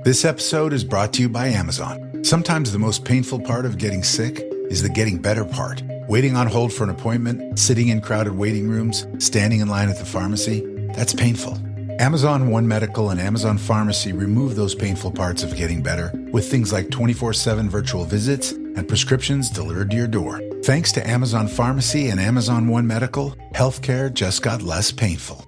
This episode is brought to you by Amazon. Sometimes the most painful part of getting sick is the getting better part. Waiting on hold for an appointment, sitting in crowded waiting rooms, standing in line at the pharmacy, that's painful. Amazon One Medical and Amazon Pharmacy remove those painful parts of getting better with things like 24/7 virtual visits and prescriptions delivered to your door. Thanks to Amazon Pharmacy and Amazon One Medical, healthcare just got less painful.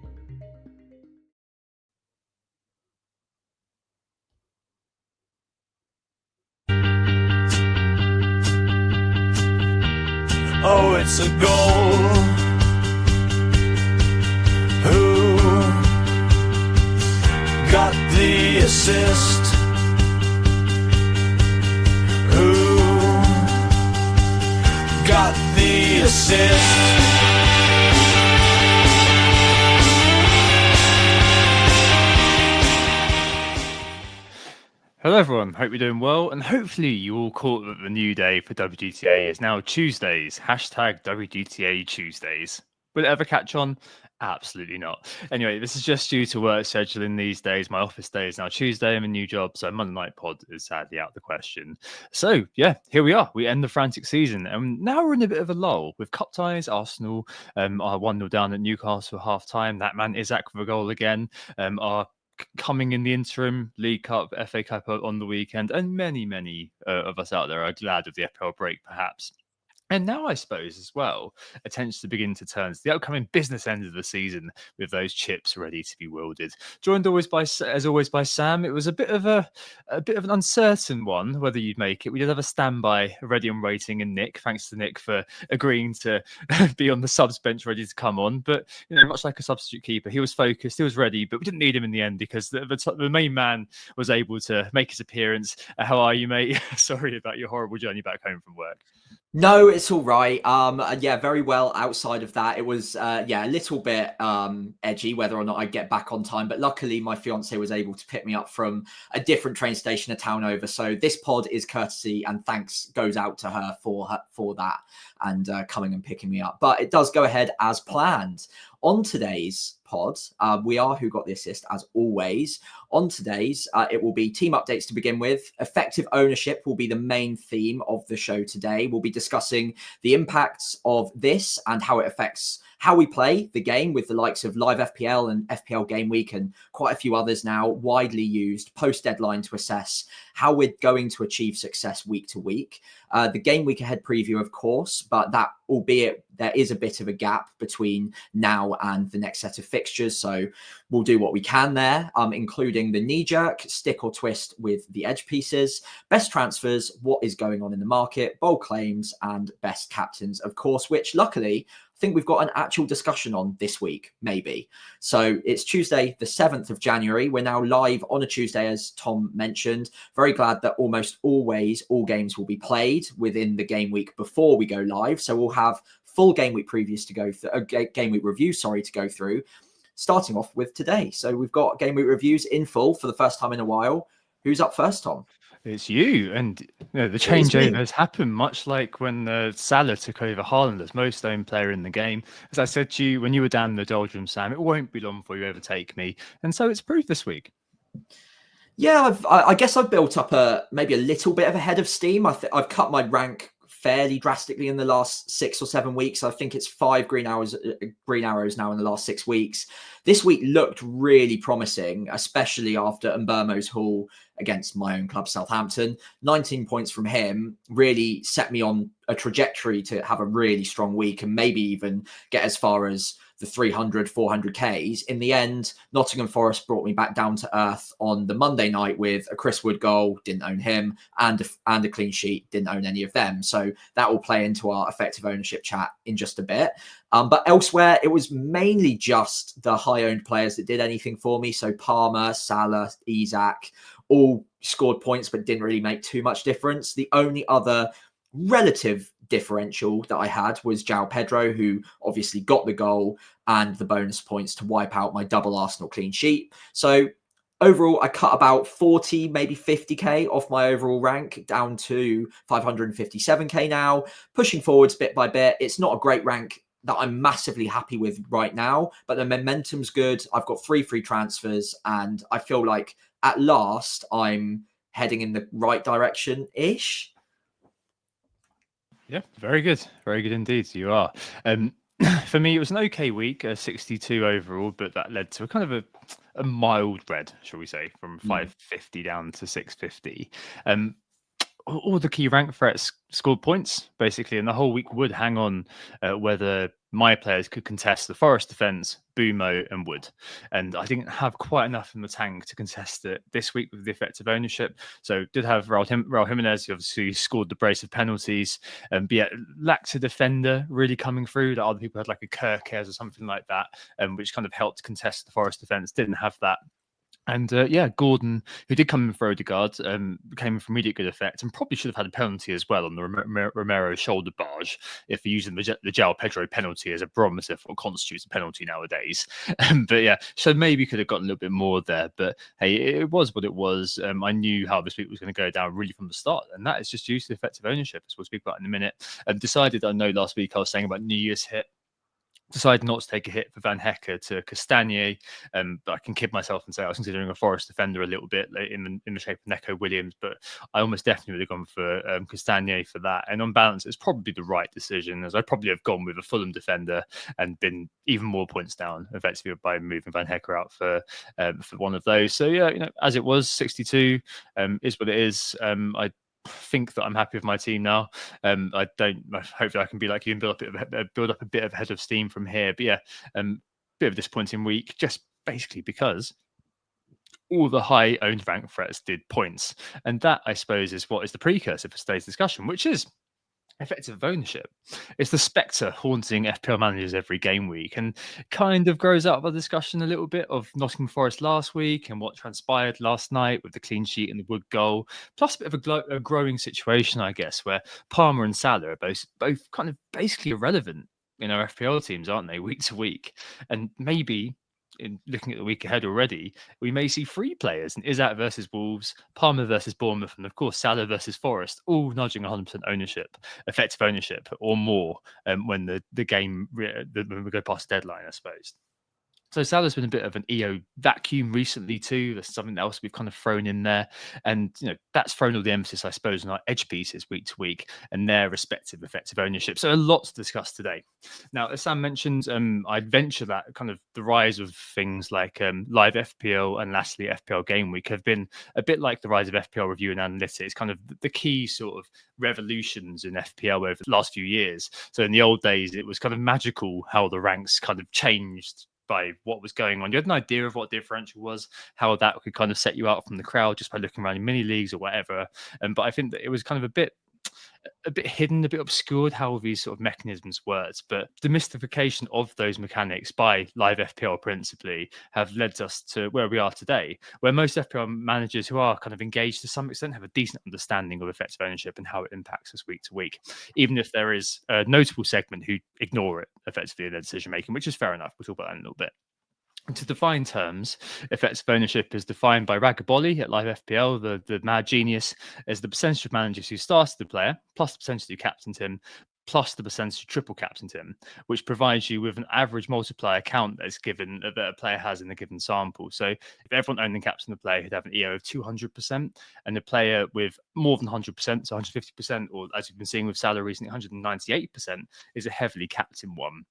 Oh, it's a goal. Who got the assist? Who got the assist? Hello everyone, hope you're doing well, and hopefully you all caught that the new day for WGTA is now Tuesdays, hashtag WGTA Tuesdays. Will it ever catch on? Absolutely not. Anyway, this is just due to work scheduling these days. My office day is now Tuesday, I'm a new job, so Monday Night Pod is sadly out of the question. So yeah, here we are, we end the frantic season, and now we're in a bit of a lull with cup ties. Arsenal are 1-0 down at Newcastle at half time. That man Isaac with a goal again. Are coming in the interim League Cup, FA Cup on the weekend, and many of us out there are glad of the FPL break, perhaps. And now, I suppose, as well, attempts to begin to turn to the upcoming business end of the season with those chips ready to be wielded. Joined as always by Sam. It was a bit of an uncertain one whether you'd make it. We did have a standby ready and waiting in Nick. Thanks to Nick for agreeing to be on the subs bench ready to come on. But much like a substitute keeper, he was focused, he was ready, but we didn't need him in the end because the main man was able to make his appearance. How are you, mate? Sorry about your horrible journey back home from work. No, it's all right. Yeah, very well outside of that. It was, a little bit edgy whether or not I'd get back on time. But luckily, my fiance was able to pick me up from a different train station a town over. So this pod is courtesy and thanks goes out to her for that and coming and picking me up. But it does go ahead as planned. On today's pod, we are Who Got the Assist, as always. On today's, it will be team updates to begin with. Effective ownership will be the main theme of the show today. We'll be discussing the impacts of this and how it affects how we play the game with the likes of live FPL and FPL Gameweek and quite a few others now widely used post-deadline to assess how we're going to achieve success week to week. The Game Week Ahead preview, of course, but that, albeit there is a bit of a gap between now and the next set of fixtures. So we'll do what we can there, including the Kneejerk, stick or twist with the edge pieces, best transfers, what is going on in the market, bold claims, and best captains, of course, which luckily I think we've got an actual discussion on this week, maybe. So it's Tuesday, the 7th of January. We're now live on a Tuesday, as Tom mentioned. Very glad that almost always all games will be played within the game week before we go live. So we'll have full game week previews to go through, game week reviews, to go through, starting off with today. So we've got game week reviews in full for the first time in a while. Who's up first, Tom? It's you, and the changeover has happened much like when Salah took over Haaland as most owned player in the game. As I said to you when you were down in the doldrums, Sam, it won't be long before you overtake me, and so it's proved this week. Yeah, I guess I've built up maybe a little bit of a head of steam. I've cut my rank fairly drastically in the last 6 or 7 weeks. I think it's 5 green arrows now in the last 6 weeks. This week looked really promising, especially after Mbermo's haul against my own club, Southampton. 19 points from him really set me on a trajectory to have a really strong week and maybe even get as far as the 300, 400Ks. In the end, Nottingham Forest brought me back down to earth on the Monday night with a Chris Wood goal, didn't own him, and a clean sheet, didn't own any of them. So that will play into our effective ownership chat in just a bit. But elsewhere, it was mainly just the high-owned players that did anything for me. So Palmer, Salah, Isak, all scored points, but didn't really make too much difference. The only other relative differential that I had was João Pedro, who obviously got the goal and the bonus points to wipe out my double Arsenal clean sheet. So overall, I cut about 40, maybe 50K off my overall rank down to 557K now, pushing forwards bit by bit. It's not a great rank that I'm massively happy with right now, but the momentum's good. I've got 3 free transfers and I feel like at last I'm heading in the right direction-ish. Yeah, very good. Very good indeed. You are. For me, it was an okay week, 62 overall, but that led to a kind of a mild red, shall we say, from 550 down to 650. All the key rank threats scored points, basically, and the whole week would hang on whether my players could contest the Forest Defence, Bumo, and Wood. And I didn't have quite enough in the tank to contest it this week with the effective ownership. So did have Raul Jimenez, who obviously scored the brace of penalties, but yet lacked a defender really coming through. That other people had like a Kirkes or something like that, which kind of helped contest the Forest Defence. Didn't have that. And Gordon, who did come in for Odegaard, came in for immediate good effect and probably should have had a penalty as well on the Romero shoulder barge if you're using the João Pedro penalty as a barometer for what constitutes a penalty nowadays. But yeah, so maybe could have gotten a little bit more there. But hey, it was what it was. I knew how this week was going to go down really from the start. And that is just due to effective ownership, as we'll speak about in a minute. Decided, I know last week I was saying about New Year's hit. Decided not to take a hit for Van Hecke to Castagnier, but I can kid myself and say I was considering a Forest defender a little bit in the shape of Neco Williams, but I almost definitely would have gone for Castagnier for that. And on balance, it's probably the right decision, as I'd probably have gone with a Fulham defender and been even more points down effectively by moving Van Hecke out for one of those. So yeah, as it was, 62 is what it is. I think that I'm happy with my team now. Hopefully I can be like you and build up a bit of head of steam from here. But yeah, bit of a disappointing week, just basically because all the high owned rank threats did points, and that I suppose is what is the precursor for today's discussion, which is effective ownership. It's the specter haunting FPL managers every game week, and kind of grows out of a discussion a little bit of Nottingham Forest last week and what transpired last night with the clean sheet and the Wood goal, plus a bit of a growing situation, I guess, where Palmer and Salah are both kind of basically irrelevant in our FPL teams, aren't they, week to week? And maybe in looking at the week ahead already, we may see three players: and Isak versus Wolves, Palmer versus Bournemouth, and of course Salah versus Forest, all nudging 100% ownership, effective ownership, or more when the game when we go past the deadline, I suppose. So Salah's been a bit of an EO vacuum recently too. There's something else we've kind of thrown in there. And, that's thrown all the emphasis, I suppose, on our edge pieces week to week and their respective effective ownership. So a lot to discuss today. Now, as Sam mentioned, I'd venture that kind of the rise of things like live FPL and lastly FPL Game Week have been a bit like the rise of FPL review and analytics, kind of the key sort of revolutions in FPL over the last few years. So in the old days, it was kind of magical how the ranks kind of changed by what was going on. You had an idea of what differential was, how that could kind of set you out from the crowd just by looking around in mini leagues or whatever. But I think that it was kind of a bit hidden, a bit obscured how these sort of mechanisms worked. But the mystification of those mechanics by live FPL principally have led us to where we are today, where most FPL managers who are kind of engaged to some extent have a decent understanding of effective ownership and how it impacts us week to week, even if there is a notable segment who ignore it effectively in their decision making, which is fair enough. We'll talk about that in a little bit. To define terms, effective ownership is defined by Ragaboli at Live FPL, the mad genius, as the percentage of managers who started the player, plus the percentage who captained him, plus the percentage who triple captained him, which provides you with an average multiplier count that is given that a player has in a given sample. So if everyone owned and captained the player, he'd have an EO of 200%, and a player with more than 100%, so 150%, or as we've been seeing with Salah recently, 198%, is a heavily captained one.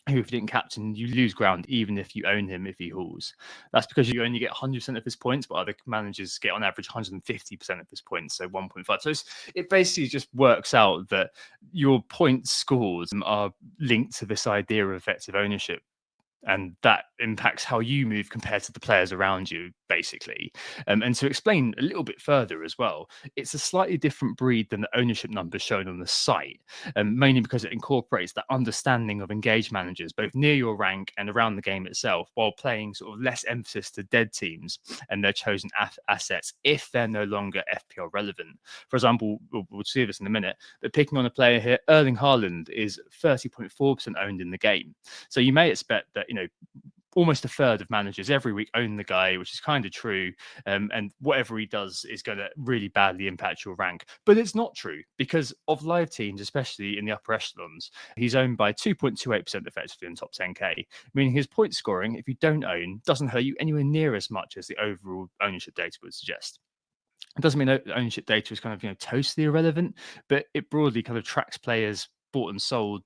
Who, if you didn't captain, you lose ground even if you own him if he hauls. That's because you only get 100% of his points, but other managers get on average 150% of his points, so 1.5. So it basically just works out that your point scores are linked to this idea of effective ownership. And that impacts how you move compared to the players around you, basically. And to explain a little bit further as well, it's a slightly different breed than the ownership numbers shown on the site, mainly because it incorporates that understanding of engaged managers, both near your rank and around the game itself, while playing sort of less emphasis to dead teams and their chosen assets if they're no longer FPL relevant. For example, we'll see this in a minute, but picking on a player here, Erling Haaland is 30.4% owned in the game. So you may expect that, almost a third of managers every week own the guy, which is kind of true. And whatever he does is going to really badly impact your rank. But it's not true because of live teams, especially in the upper echelons, he's owned by 2.28% effectively in top 10K, meaning his point scoring, if you don't own, doesn't hurt you anywhere near as much as the overall ownership data would suggest. It doesn't mean that ownership data is kind of, totally irrelevant, but it broadly kind of tracks players bought and sold.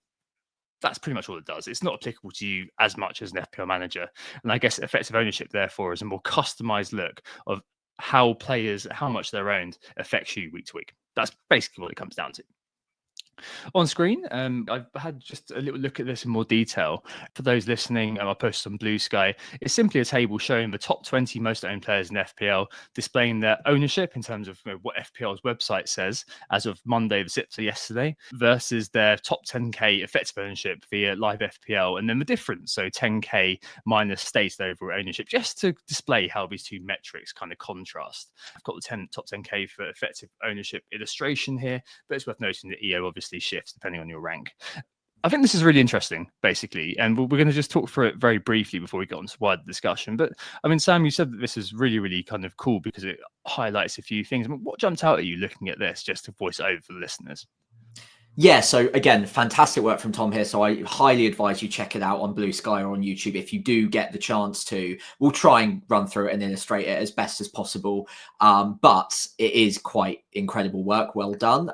That's pretty much all it does. It's not applicable to you as much as an FPL manager. And I guess effective ownership, therefore, is a more customized look of how much they're owned affects you week to week. That's basically what it comes down to. On screen, I've had just a little look at this in more detail. For those listening, I'll post on Blue Sky. It's simply a table showing the top 20 most owned players in FPL, displaying their ownership in terms of what FPL's website says as of Monday the 6th, so yesterday, versus their top 10K effective ownership via live FPL, and then the difference, so 10K minus stated overall ownership, just to display how these two metrics kind of contrast. I've got the top 10K for effective ownership illustration here, but it's worth noting that EO obviously shifts depending on your rank. I think this is really interesting, basically, and we're going to just talk through it very briefly before we get on to wider discussion. But I mean, Sam, you said that this is really, really kind of cool because it highlights a few things. I mean, what jumped out at you looking at this, just to voice it over for the listeners? Yeah, so again, fantastic work from Tom here. So I highly advise you check it out on Blue Sky or on YouTube if you do get the chance to. We'll try and run through it and illustrate it as best as possible. But it is quite incredible work. Well done.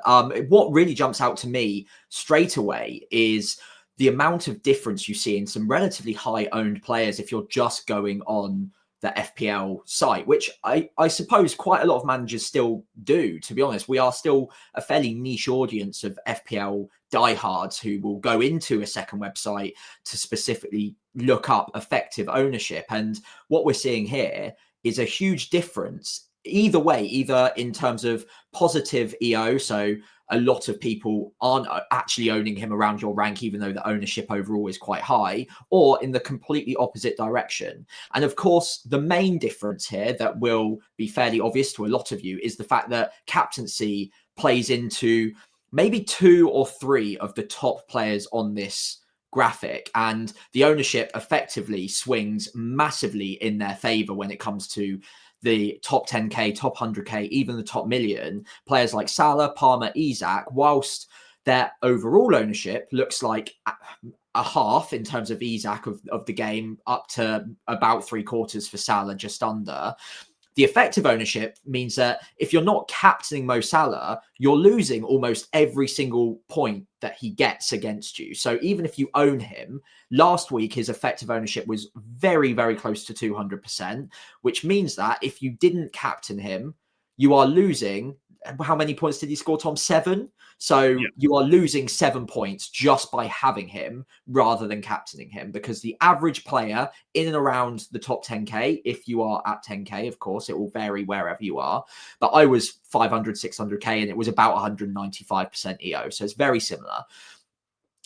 What really jumps out to me straight away is the amount of difference you see in some relatively high owned players if you're just going on the FPL site, which I suppose quite a lot of managers still do, to be honest. We are still a fairly niche audience of FPL diehards who will go into a second website to specifically look up effective ownership. And what we're seeing here is a huge difference either way, either in terms of positive EO, so a lot of people aren't actually owning him around your rank, even though the ownership overall is quite high, or in the completely opposite direction. And of course, the main difference here that will be fairly obvious to a lot of you is the fact that captaincy plays into maybe 2 or 3 of the top players on this graphic, and the ownership effectively swings massively in their favor when it comes to the top 10K, top 100K, even the top million, players like Salah, Palmer, Isak, whilst their overall ownership looks like a half in terms of Isak of the game, up to about 3/4 for Salah, just under. The effective ownership means that if you're not captaining Mo Salah, you're losing almost every single point that he gets against you. So even if you own him, last week his effective ownership was very, very close to 200%, which means that if you didn't captain him, you are losing. How many points did he score, Tom? 7. So you are losing 7 points just by having him rather than captaining him, because the average player in and around the top 10K, if you are at 10K, of course, it will vary wherever you are. But I was 500, 600K, and it was about 195% EO. So it's very similar.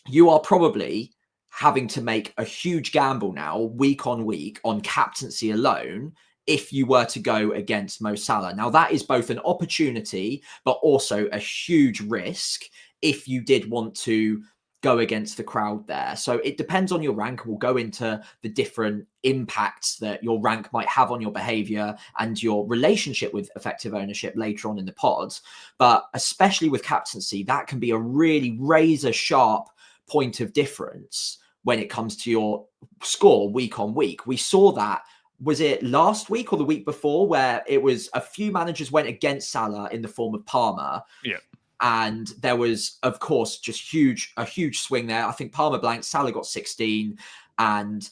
You are probably having to make a huge gamble now, week on week, on captaincy alone, if you were to go against Mo Salah. Now, that is both an opportunity, but also a huge risk if you did want to go against the crowd there. So it depends on your rank. We'll go into the different impacts that your rank might have on your behavior and your relationship with effective ownership later on in the pods. But especially with captaincy, that can be a really razor sharp point of difference when it comes to your score week on week. We saw that. Was it last week or the week before, where it was a few managers went against Salah in the form of Palmer? Yeah. And there was, of course, just a huge swing there. I think Palmer blanked, Salah got 16. And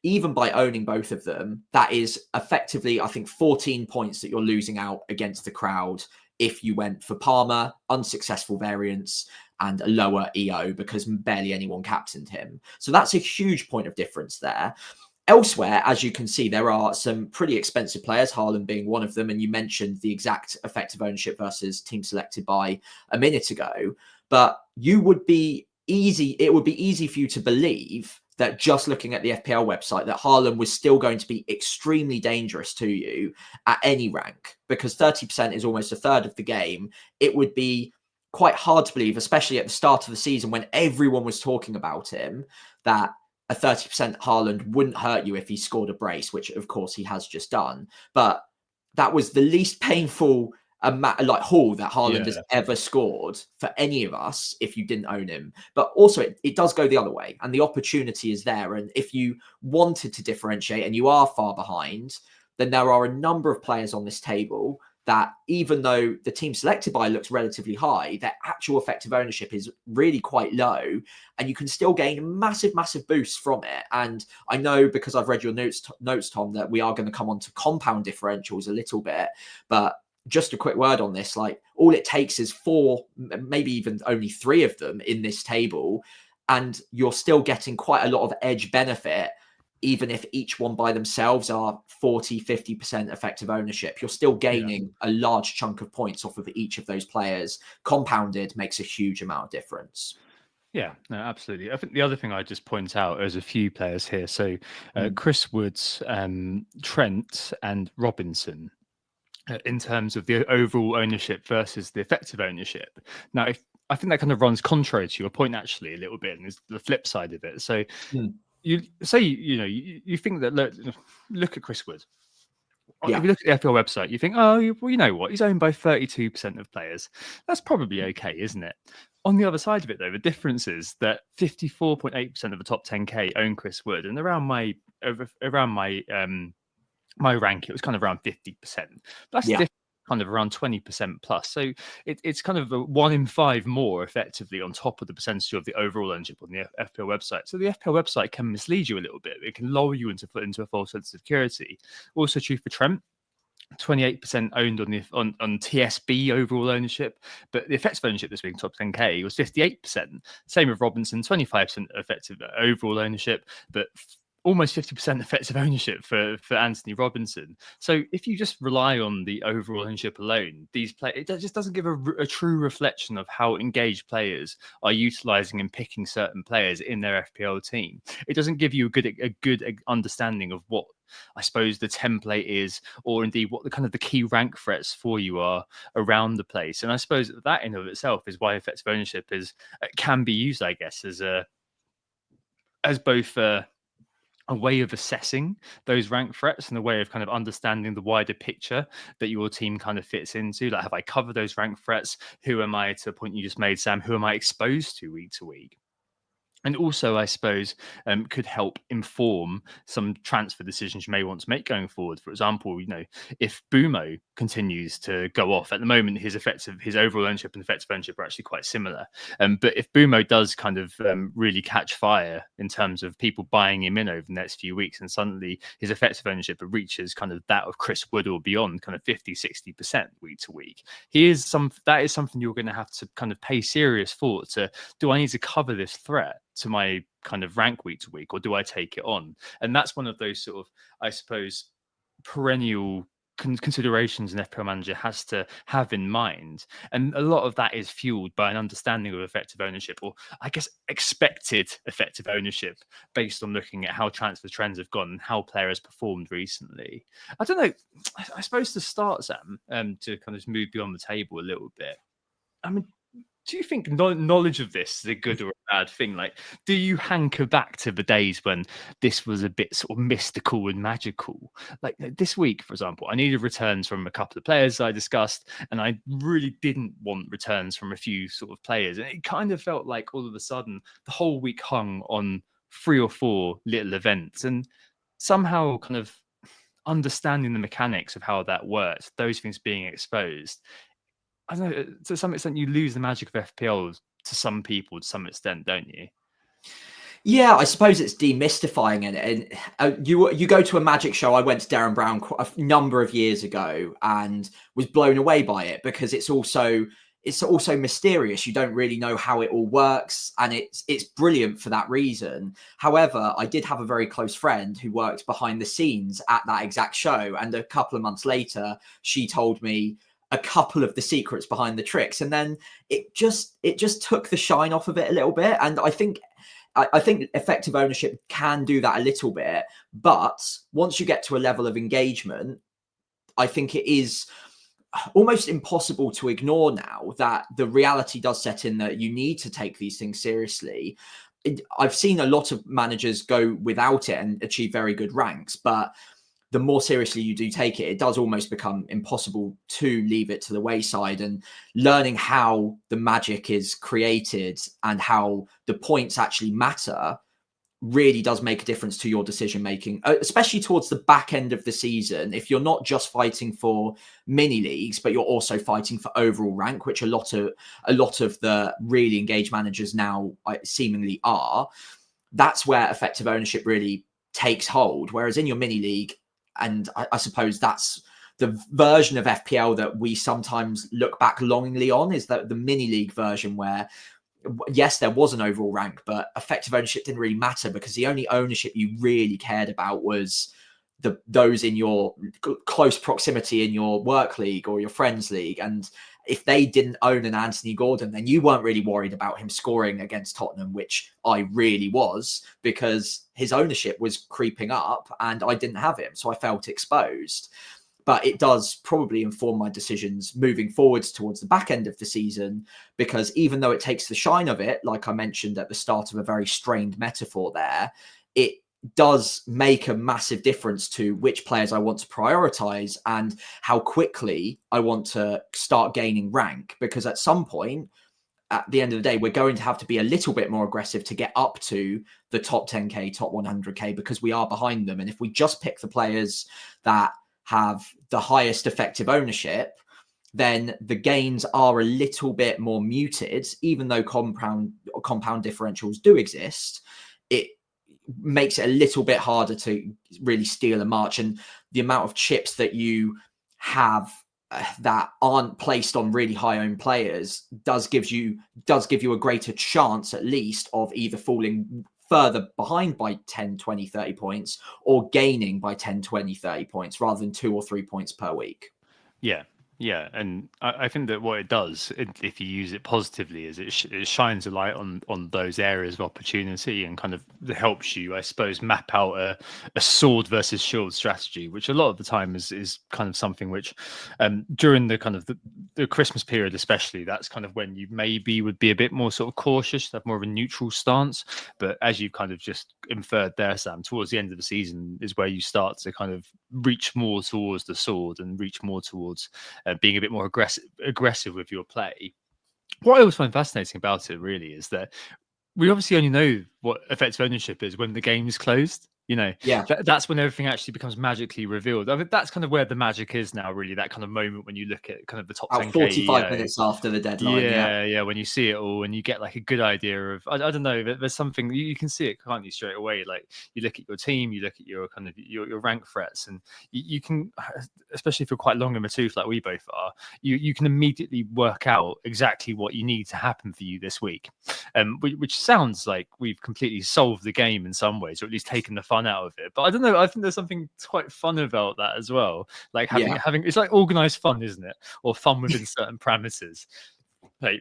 even by owning both of them, that is effectively, I think, 14 points that you're losing out against the crowd if you went for Palmer, unsuccessful variance, and a lower EO because barely anyone captained him. So that's a huge point of difference there. Elsewhere, as you can see, there are some pretty expensive players, Haaland being one of them. And you mentioned the exact effective ownership versus team selected by a minute ago. But it would be easy for you to believe that just looking at the FPL website, that Haaland was still going to be extremely dangerous to you at any rank, because 30% is almost a third of the game. It would be quite hard to believe, especially at the start of the season when everyone was talking about him, that a 30% Haaland wouldn't hurt you if he scored a brace, which of course he has just done. But that was the least painful like haul that Haaland has ever scored for any of us if you didn't own him. But also it does go the other way, and the opportunity is there. And if you wanted to differentiate and you are far behind, then there are a number of players on this table that, even though the team selected by looks relatively high, their actual effective ownership is really quite low, and you can still gain massive boosts from it. And I know, because I've read your notes, Tom, that we are going to come on to compound differentials a little bit, but just a quick word on this, like all it takes is 4, maybe even only 3 of them in this table, and you're still getting quite a lot of edge benefit. Even if each one by themselves are 40-50% effective ownership, you're still gaining a large chunk of points off of each of those players. Compounded makes a huge amount of difference. Yeah, no, absolutely. I think the other thing I just point out is a few players here. So Chris Woods, Trent and Robinson, in terms of the overall ownership versus the effective ownership. Now, I think that kind of runs contrary to your point actually a little bit, and is the flip side of it. So you say, you think that, look at Chris Wood. If you look at the FPL website, you think, oh, well, you know what? He's owned by 32% of players. That's probably okay, isn't it? On the other side of it, though, the difference is that 54.8% of the top 10K own Chris Wood, and around my rank, it was kind of around 50%. That's different, kind of around 20% plus. So it's kind of a 1 in 5 more effectively on top of the percentage of the overall ownership on the FPL website. So the FPL website can mislead you a little bit. It can lull you into a false sense of security. Also true for Trent. 28% owned on TSB overall ownership, but the effective ownership this week, top 10K, was 58%. Same with Robinson, 25% effective overall ownership, but almost 50% effective ownership for Anthony Robinson. So if you just rely on the overall ownership alone, it just doesn't give a true reflection of how engaged players are utilizing and picking certain players in their FPL team. It doesn't give you a good understanding of what, I suppose, the template is, or indeed what the key rank threats for you are around the place. And I suppose that in of itself is why effective ownership can be used, I guess, as both a way of assessing those rank threats and a way of kind of understanding the wider picture that your team kind of fits into. Like, have I covered those rank threats? Who am I, to a point you just made, Sam, who am I exposed to week? And also, I suppose, could help inform some transfer decisions you may want to make going forward. For example, if Bumo continues to go off at the moment, his overall ownership and effective ownership are actually quite similar. But if Bumo does kind of really catch fire in terms of people buying him in over the next few weeks, and suddenly his effective ownership reaches kind of that of Chris Wood or beyond, kind of 50-60% week to week, that is something you're going to have to kind of pay serious thought to. Do I need to cover this threat to my kind of rank week to week, or do I take it on? And that's one of those sort of, I suppose, perennial considerations an FPL manager has to have in mind. And a lot of that is fueled by an understanding of effective ownership, or I guess expected effective ownership, based on looking at how transfer trends have gone and how players performed recently. I don't know, I suppose to start, Sam, to kind of move beyond the table a little bit, I mean, do you think knowledge of this is a good or a bad thing? Like, do you hanker back to the days when this was a bit sort of mystical and magical? Like this week, for example, I needed returns from a couple of players I discussed, and I really didn't want returns from a few sort of players. And it kind of felt like all of a sudden the whole week hung on 3 or 4 little events, and somehow kind of understanding the mechanics of how that works, those things being exposed, I don't know, to some extent, you lose the magic of FPL to some people, to some extent, don't you? Yeah, I suppose it's demystifying it. And you go to a magic show. I went to Darren Brown a number of years ago and was blown away by it, because it's also mysterious. You don't really know how it all works, and it's brilliant for that reason. However, I did have a very close friend who worked behind the scenes at that exact show, and a couple of months later, she told me a couple of the secrets behind the tricks, and then it just took the shine off of it a little bit. And I think effective ownership can do that a little bit, but once you get to a level of engagement, I think it is almost impossible to ignore now that the reality does set in that you need to take these things seriously. I've seen a lot of managers go without it and achieve very good ranks, but the more seriously you do take it, it does almost become impossible to leave it to the wayside. And learning how the magic is created and how the points actually matter really does make a difference to your decision making, especially towards the back end of the season. If you're not just fighting for mini leagues, but you're also fighting for overall rank, which a lot of the really engaged managers now seemingly are, that's where effective ownership really takes hold. Whereas in your mini league, and I suppose that's the version of FPL that we sometimes look back longingly on, is that the mini league version where, yes, there was an overall rank, but effective ownership didn't really matter, because the only ownership you really cared about was those in your close proximity in your work league or your friends league. And if they didn't own an Anthony Gordon, then you weren't really worried about him scoring against Tottenham, which I really was, because his ownership was creeping up and I didn't have him. So I felt exposed. But it does probably inform my decisions moving forwards towards the back end of the season, because even though it takes the shine of it, like I mentioned at the start of a very strained metaphor there, it does make a massive difference to which players I want to prioritize and how quickly I want to start gaining rank. Because at some point, at the end of the day, we're going to have to be a little bit more aggressive to get up to the top 10k, top 100k, because we are behind them. And if we just pick the players that have the highest effective ownership, then the gains are a little bit more muted. Even though compound differentials do exist, it makes it a little bit harder to really steal a march. And the amount of chips that you have that aren't placed on really high owned players does give you a greater chance, at least, of either falling further behind by 10, 20, 30 points, or gaining by 10, 20, 30 points, rather than 2 or 3 points per week. Yeah, and I think that what it does, if you use it positively, is it shines a light on those areas of opportunity, and kind of helps you, I suppose, map out a sword versus shield strategy, which a lot of the time is kind of something which, during the kind of the Christmas period especially, that's kind of when you maybe would be a bit more sort of cautious, have more of a neutral stance. But as you kind of just inferred there, Sam, towards the end of the season is where you start to kind of reach more towards the sword and reach more towards being a bit more aggressive with your play. What I always find fascinating about it really is that we obviously only know what effective ownership is when the game is closed. That's when everything actually becomes magically revealed. I mean, that's kind of where the magic is now, really, that kind of moment when you look at kind of the top 10k, 45 minutes after the deadline. Yeah, when you see it all and you get like a good idea of, I don't know, there's something you can see it, can't you, straight away? Like, you look at your team, you look at your kind of your rank threats, and you can, especially if you're quite long in the tooth like we both are, you can immediately work out exactly what you need to happen for you this week, which sounds like we've completely solved the game in some ways, or at least taken the fun out of it. But I don't know, I think there's something quite fun about that as well. Like having it's like organized fun, isn't it? Or fun within certain parameters. Like,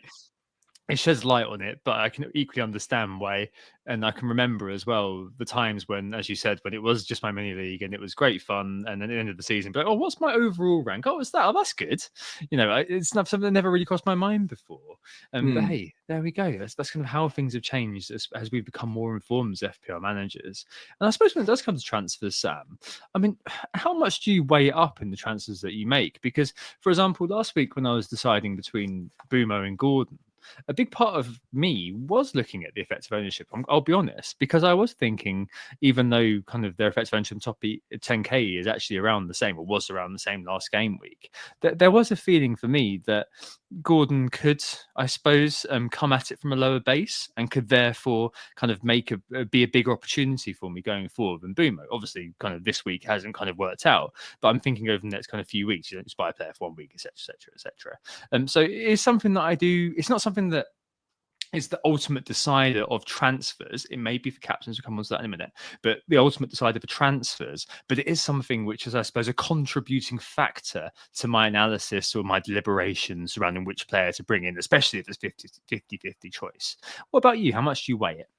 it sheds light on it, but I can equally understand why. And I can remember as well the times when, as you said, when it was just my mini league and it was great fun, and then at the end of the season, but what's my overall rank? Oh, it's that. Oh, that's good. It's not something that never really crossed my mind before. But hey, there we go. That's kind of how things have changed as we've become more informed as FPL managers. And I suppose when it does come to transfers, Sam, I mean, how much do you weigh it up in the transfers that you make? Because, for example, last week when I was deciding between Bumo and Gordon, a big part of me was looking at the effective ownership. I'll be honest, because I was thinking, even though kind of their effective ownership top 10k is actually around the same, or was around the same last game week, there was a feeling for me that Gordon could, I suppose, come at it from a lower base and could therefore kind of be a bigger opportunity for me going forward than Bumo. Obviously, kind of this week hasn't kind of worked out, but I'm thinking over the next kind of few weeks, you don't just buy a player for 1 week, etc. So it is something that I do. It's not something that is the ultimate decider of transfers. It may be for captains, we'll come on to that in a minute, but the ultimate decider for transfers. But it is something which is, I suppose, a contributing factor to my analysis or my deliberations surrounding which player to bring in, especially if it's 50-50 choice. What about you? How much do you weigh it?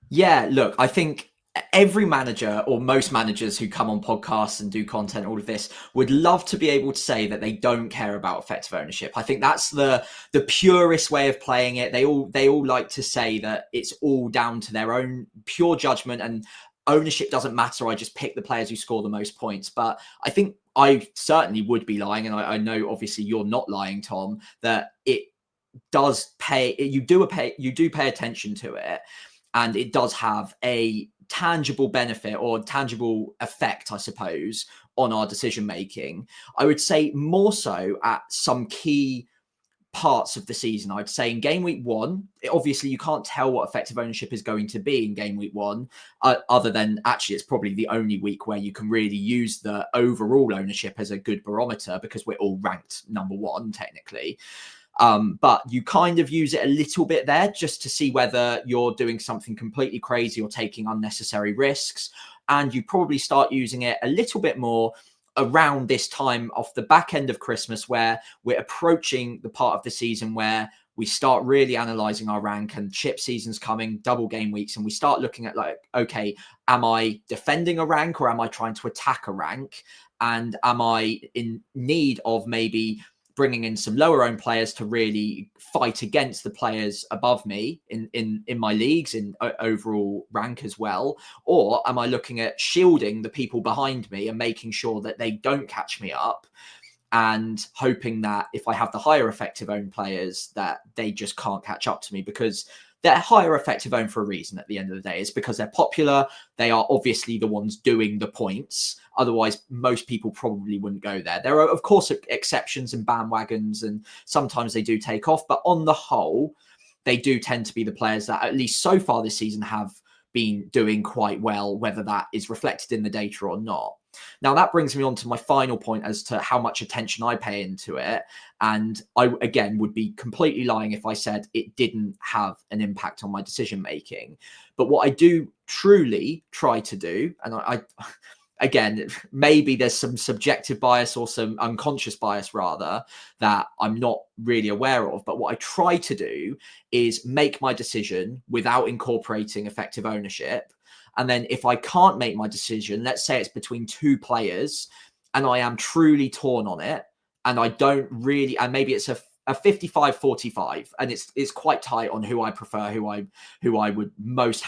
Yeah, look, I think every manager, or most managers who come on podcasts and do content, all of this, would love to be able to say that they don't care about effective ownership. I think that's the purest way of playing it. They all like to say that it's all down to their own pure judgment and ownership doesn't matter. I just pick the players who score the most points. But I think I certainly would be lying, and I know obviously you're not lying, Tom, that it does pay. You do pay attention to it, and it does have a tangible benefit or tangible effect, I suppose, on our decision making. I would say more so at some key parts of the season. I'd say in game week 1, obviously you can't tell what effective ownership is going to be in game week 1, other than actually it's probably the only week where you can really use the overall ownership as a good barometer, because we're all ranked number 1 technically. But you kind of use it a little bit there just to see whether you're doing something completely crazy or taking unnecessary risks. And you probably start using it a little bit more around this time off the back end of Christmas, where we're approaching the part of the season where we start really analyzing our rank, and chip season's coming, double game weeks, and we start looking at like, okay, am I defending a rank or am I trying to attack a rank? And am I in need of maybe bringing in some lower owned players to really fight against the players above me in my leagues, in overall rank as well? Or am I looking at shielding the people behind me and making sure that they don't catch me up, and hoping that if I have the higher effective owned players, that they just can't catch up to me? Because they're higher effective owned for a reason at the end of the day. It's because they're popular. They are obviously the ones doing the points. Otherwise, most people probably wouldn't go there. There are, of course, exceptions and bandwagons, and sometimes they do take off. But on the whole, they do tend to be the players that, at least so far this season, have been doing quite well, whether that is reflected in the data or not. Now, that brings me on to my final point as to how much attention I pay into it. And I, again, would be completely lying if I said it didn't have an impact on my decision making. But what I do truly try to do, and I again, maybe there's some subjective bias or some unconscious bias rather that I'm not really aware of. But what I try to do is make my decision without incorporating effective ownership. And then if I can't make my decision, let's say it's between 2 players and I am truly torn on it, and I don't really, and maybe it's a 55-45, and it's quite tight on who I prefer, who I would most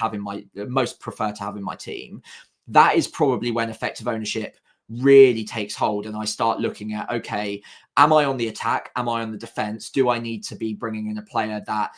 prefer to have in my team. That is probably when effective ownership really takes hold, and I start looking at, okay, am I on the attack? Am I on the defense? Do I need to be bringing in a player that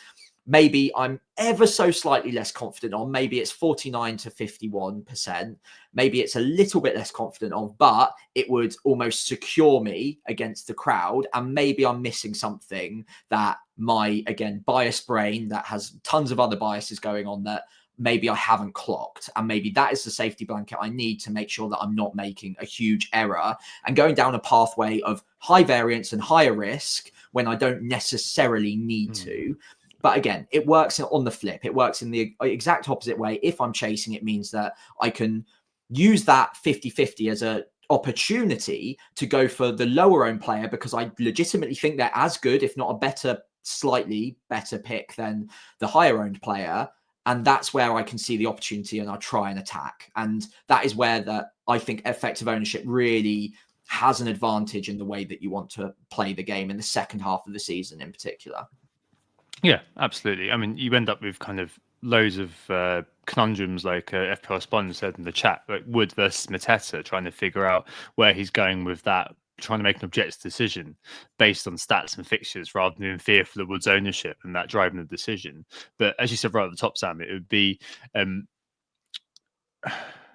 maybe I'm ever so slightly less confident on? Maybe it's 49 to 51%. Maybe it's a little bit less confident on, but it would almost secure me against the crowd. And maybe I'm missing something that my, again, biased brain that has tons of other biases going on that maybe I haven't clocked. And maybe that is the safety blanket I need to make sure that I'm not making a huge error and going down a pathway of high variance and higher risk when I don't necessarily need to. But again, it works on the flip. It works in the exact opposite way. If I'm chasing, it means that I can use that 50-50 as an opportunity to go for the lower owned player, because I legitimately think they're as good, if not a better, slightly better pick than the higher owned player. And that's where I can see the opportunity and I'll try and attack. And that is where I think effective ownership really has an advantage in the way that you want to play the game in the second half of the season in particular. Yeah, absolutely. I mean, you end up with kind of loads of conundrums, like FPL Sponge said in the chat, like Wood versus Mateta, trying to figure out where he's going with that, trying to make an objective decision based on stats and fixtures rather than in fear for the Wood's ownership and that driving the decision. But as you said right at the top, Sam, it would be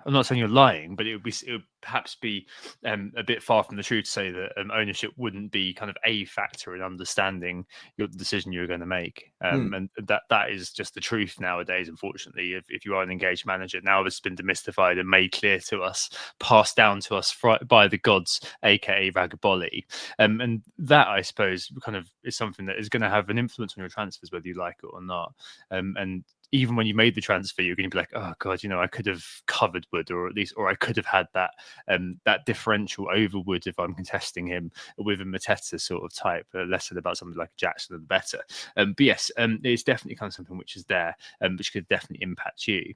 I'm not saying you're lying, but it would perhaps be a bit far from the truth to say that ownership wouldn't be kind of a factor in understanding the decision you're going to make. And that is just the truth nowadays, unfortunately. If you are an engaged manager, now this has been demystified and made clear to us, passed down to us by the gods, aka Ragaboli. And that, I suppose, kind of is something that is going to have an influence on your transfers, whether you like it or not. And even when you made the transfer, you're going to be like, oh God, I could have covered Wood, or I could have had that that differential over Wood if I'm contesting him with a Mateta sort of type, less than about something like a Jackson the better. But yes, it's definitely kind of something which is there, which could definitely impact you.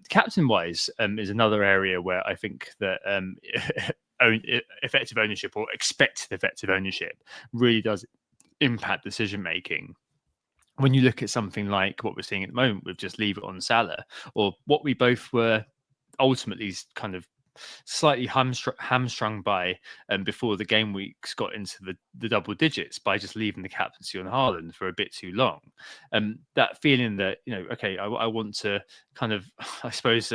Captain wise is another area where I think that effective ownership or expected effective ownership really does impact decision making. When you look at something like what we're seeing at the moment with just leave it on Salah, or what we both were ultimately kind of slightly hamstrung by before the game weeks got into the double digits by just leaving the captaincy on Haaland for a bit too long. That feeling that, okay, I want to kind of, I suppose,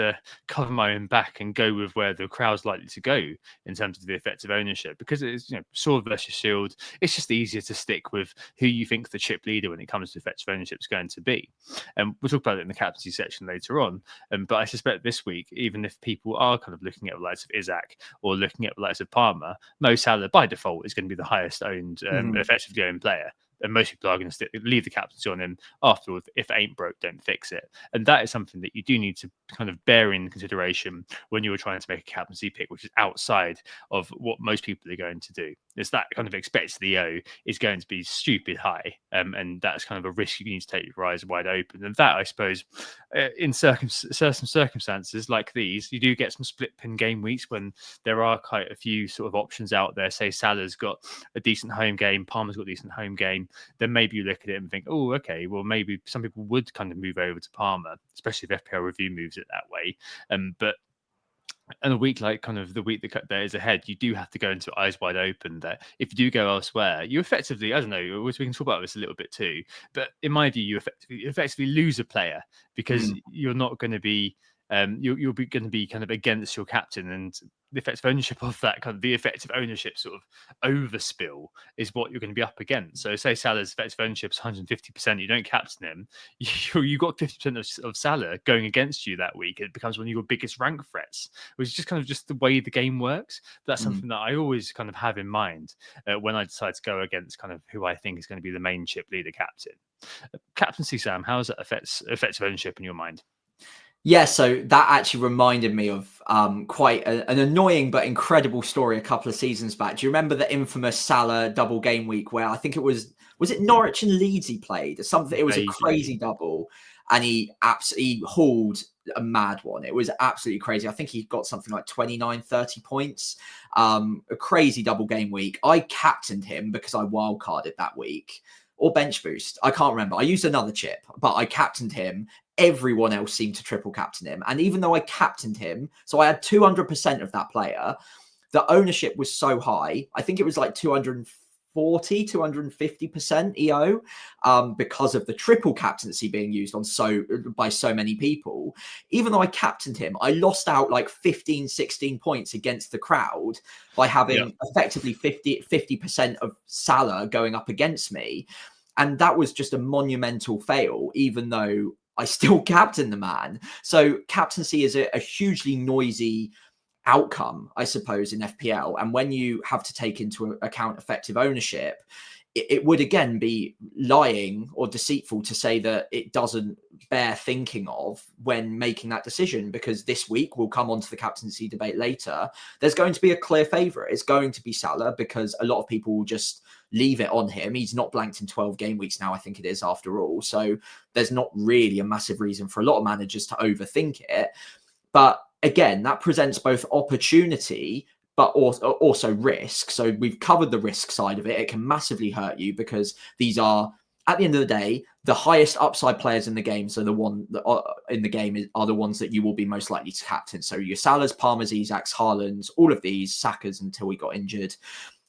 cover my own back and go with where the crowd's likely to go in terms of the effective ownership, because it's, sword versus shield. It's just easier to stick with who you think the chip leader when it comes to effective ownership is going to be. And we'll talk about it in the captaincy section later on. But I suspect this week, even if people are kind of looking at the likes of Isaac or looking at the likes of Palmer, Mo Salah by default is going to be the highest owned effectively owned player. And most people are going to leave the captaincy on him afterwards. If it ain't broke, don't fix it. And that is something that you do need to kind of bear in consideration when you're trying to make a captaincy pick, which is outside of what most people are going to do. It's that kind of expected EO is going to be stupid high. And that's kind of a risk you need to take your eyes wide open. And that, I suppose, in certain circumstances like these, you do get some split pin game weeks when there are quite a few sort of options out there. Say Salah's got a decent home game, Palmer's got a decent home game. Then maybe you look at it and think, oh, okay, well, maybe some people would kind of move over to Palmer, especially if FPL Review moves it that way. But in a week like kind of the week that is ahead, you do have to go into eyes wide open that if you do go elsewhere, you effectively, I don't know, we can talk about this a little bit too, but in my view, you effectively lose a player because you're not going to be, you'll be going to be kind of against your captain, and the effective ownership of that kind of the effective ownership sort of overspill is what you're going to be up against. So say Salah's effective ownership is 150%, you don't captain him, you got 50% of Salah going against you that week. It becomes one of your biggest rank threats, which is just kind of just the way the game works. But that's something that I always kind of have in mind when I decide to go against kind of who I think is going to be the main chip leader captain. Captaincy, Sam, how does that affect effective ownership in your mind? Yeah, so that actually reminded me of quite an annoying but incredible story a couple of seasons back. Do you remember the infamous Salah double game week where I think it was it Norwich and Leeds he played or something? It was a crazy double, and he absolutely hauled a mad one. It was absolutely crazy. I think he got something like 29, 30 points. A crazy double game week. I captained him because I wildcarded that week. Or bench boost. I can't remember. I used another chip, but I captained him. Everyone else seemed to triple captain him. And even though I captained him, so I had 200% of that player, the ownership was so high. I think it was like 240, 250% EO because of the triple captaincy being used on by so many people. Even though I captained him, I lost out like 15, 16 points against the crowd by having effectively 50% of Salah going up against me. And that was just a monumental fail, even though I still captained the man. So captaincy is a hugely noisy outcome, I suppose, in FPL. And when you have to take into account effective ownership, it would again be lying or deceitful to say that it doesn't bear thinking of when making that decision, because this week we'll come on to the captaincy debate later. There's going to be a clear favourite. It's going to be Salah because a lot of people will just leave it on him. He's not blanked in 12 game weeks now, I think it is, after all. So there's not really a massive reason for a lot of managers to overthink it. But again, that presents both opportunity but also risk. So we've covered the risk side of it. It can massively hurt you because these are, at the end of the day, the highest upside players in the game. So the one that are in the game are the ones that you will be most likely to captain. So your Salahs, Palmers, Isaacs, Haalands, all of these, Sakas until he got injured.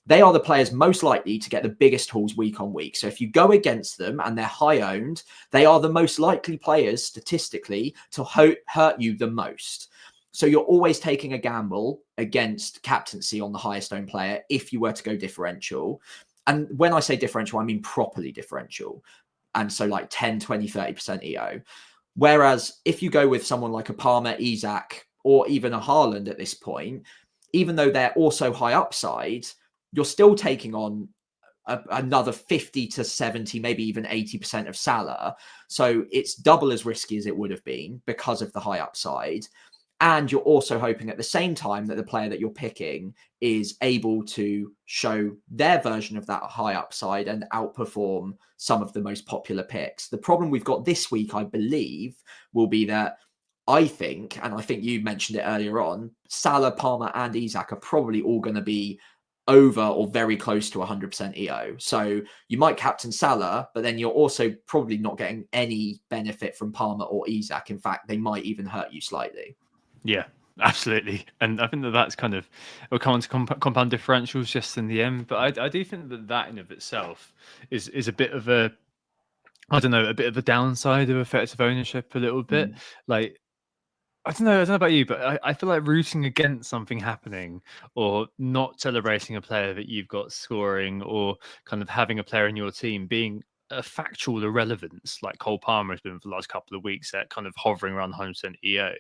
They are the players most likely to get the biggest hauls week on week. So if you go against them and they're high owned, they are the most likely players statistically to hurt you the most. So you're always taking a gamble against captaincy on the highest owned player if you were to go differential. And when I say differential, I mean properly differential. And so like 10, 20, 30% EO. Whereas if you go with someone like a Palmer, Isaac, or even a Haaland at this point, even though they're also high upside, you're still taking on another 50 to 70, maybe even 80% of Salah. So it's double as risky as it would have been because of the high upside. And you're also hoping at the same time that the player that you're picking is able to show their version of that high upside and outperform some of the most popular picks. The problem we've got this week, I believe, will be that I think, and I think you mentioned it earlier on, Salah, Palmer, and Isak are probably all going to be over or very close to 100% EO. So you might captain Salah, but then you're also probably not getting any benefit from Palmer or Isak. In fact, they might even hurt you slightly. Yeah, absolutely. And I think that that's kind of, it'll come on to compound differentials just in the end. But I do think that that in of itself is a bit of a, I don't know, a bit of a downside of effective ownership a little bit. Like, I don't know about you, but I feel like rooting against something happening or not celebrating a player that you've got scoring or kind of having a player in your team being a factual irrelevance like Cole Palmer has been for the last couple of weeks at kind of hovering around 100% EO.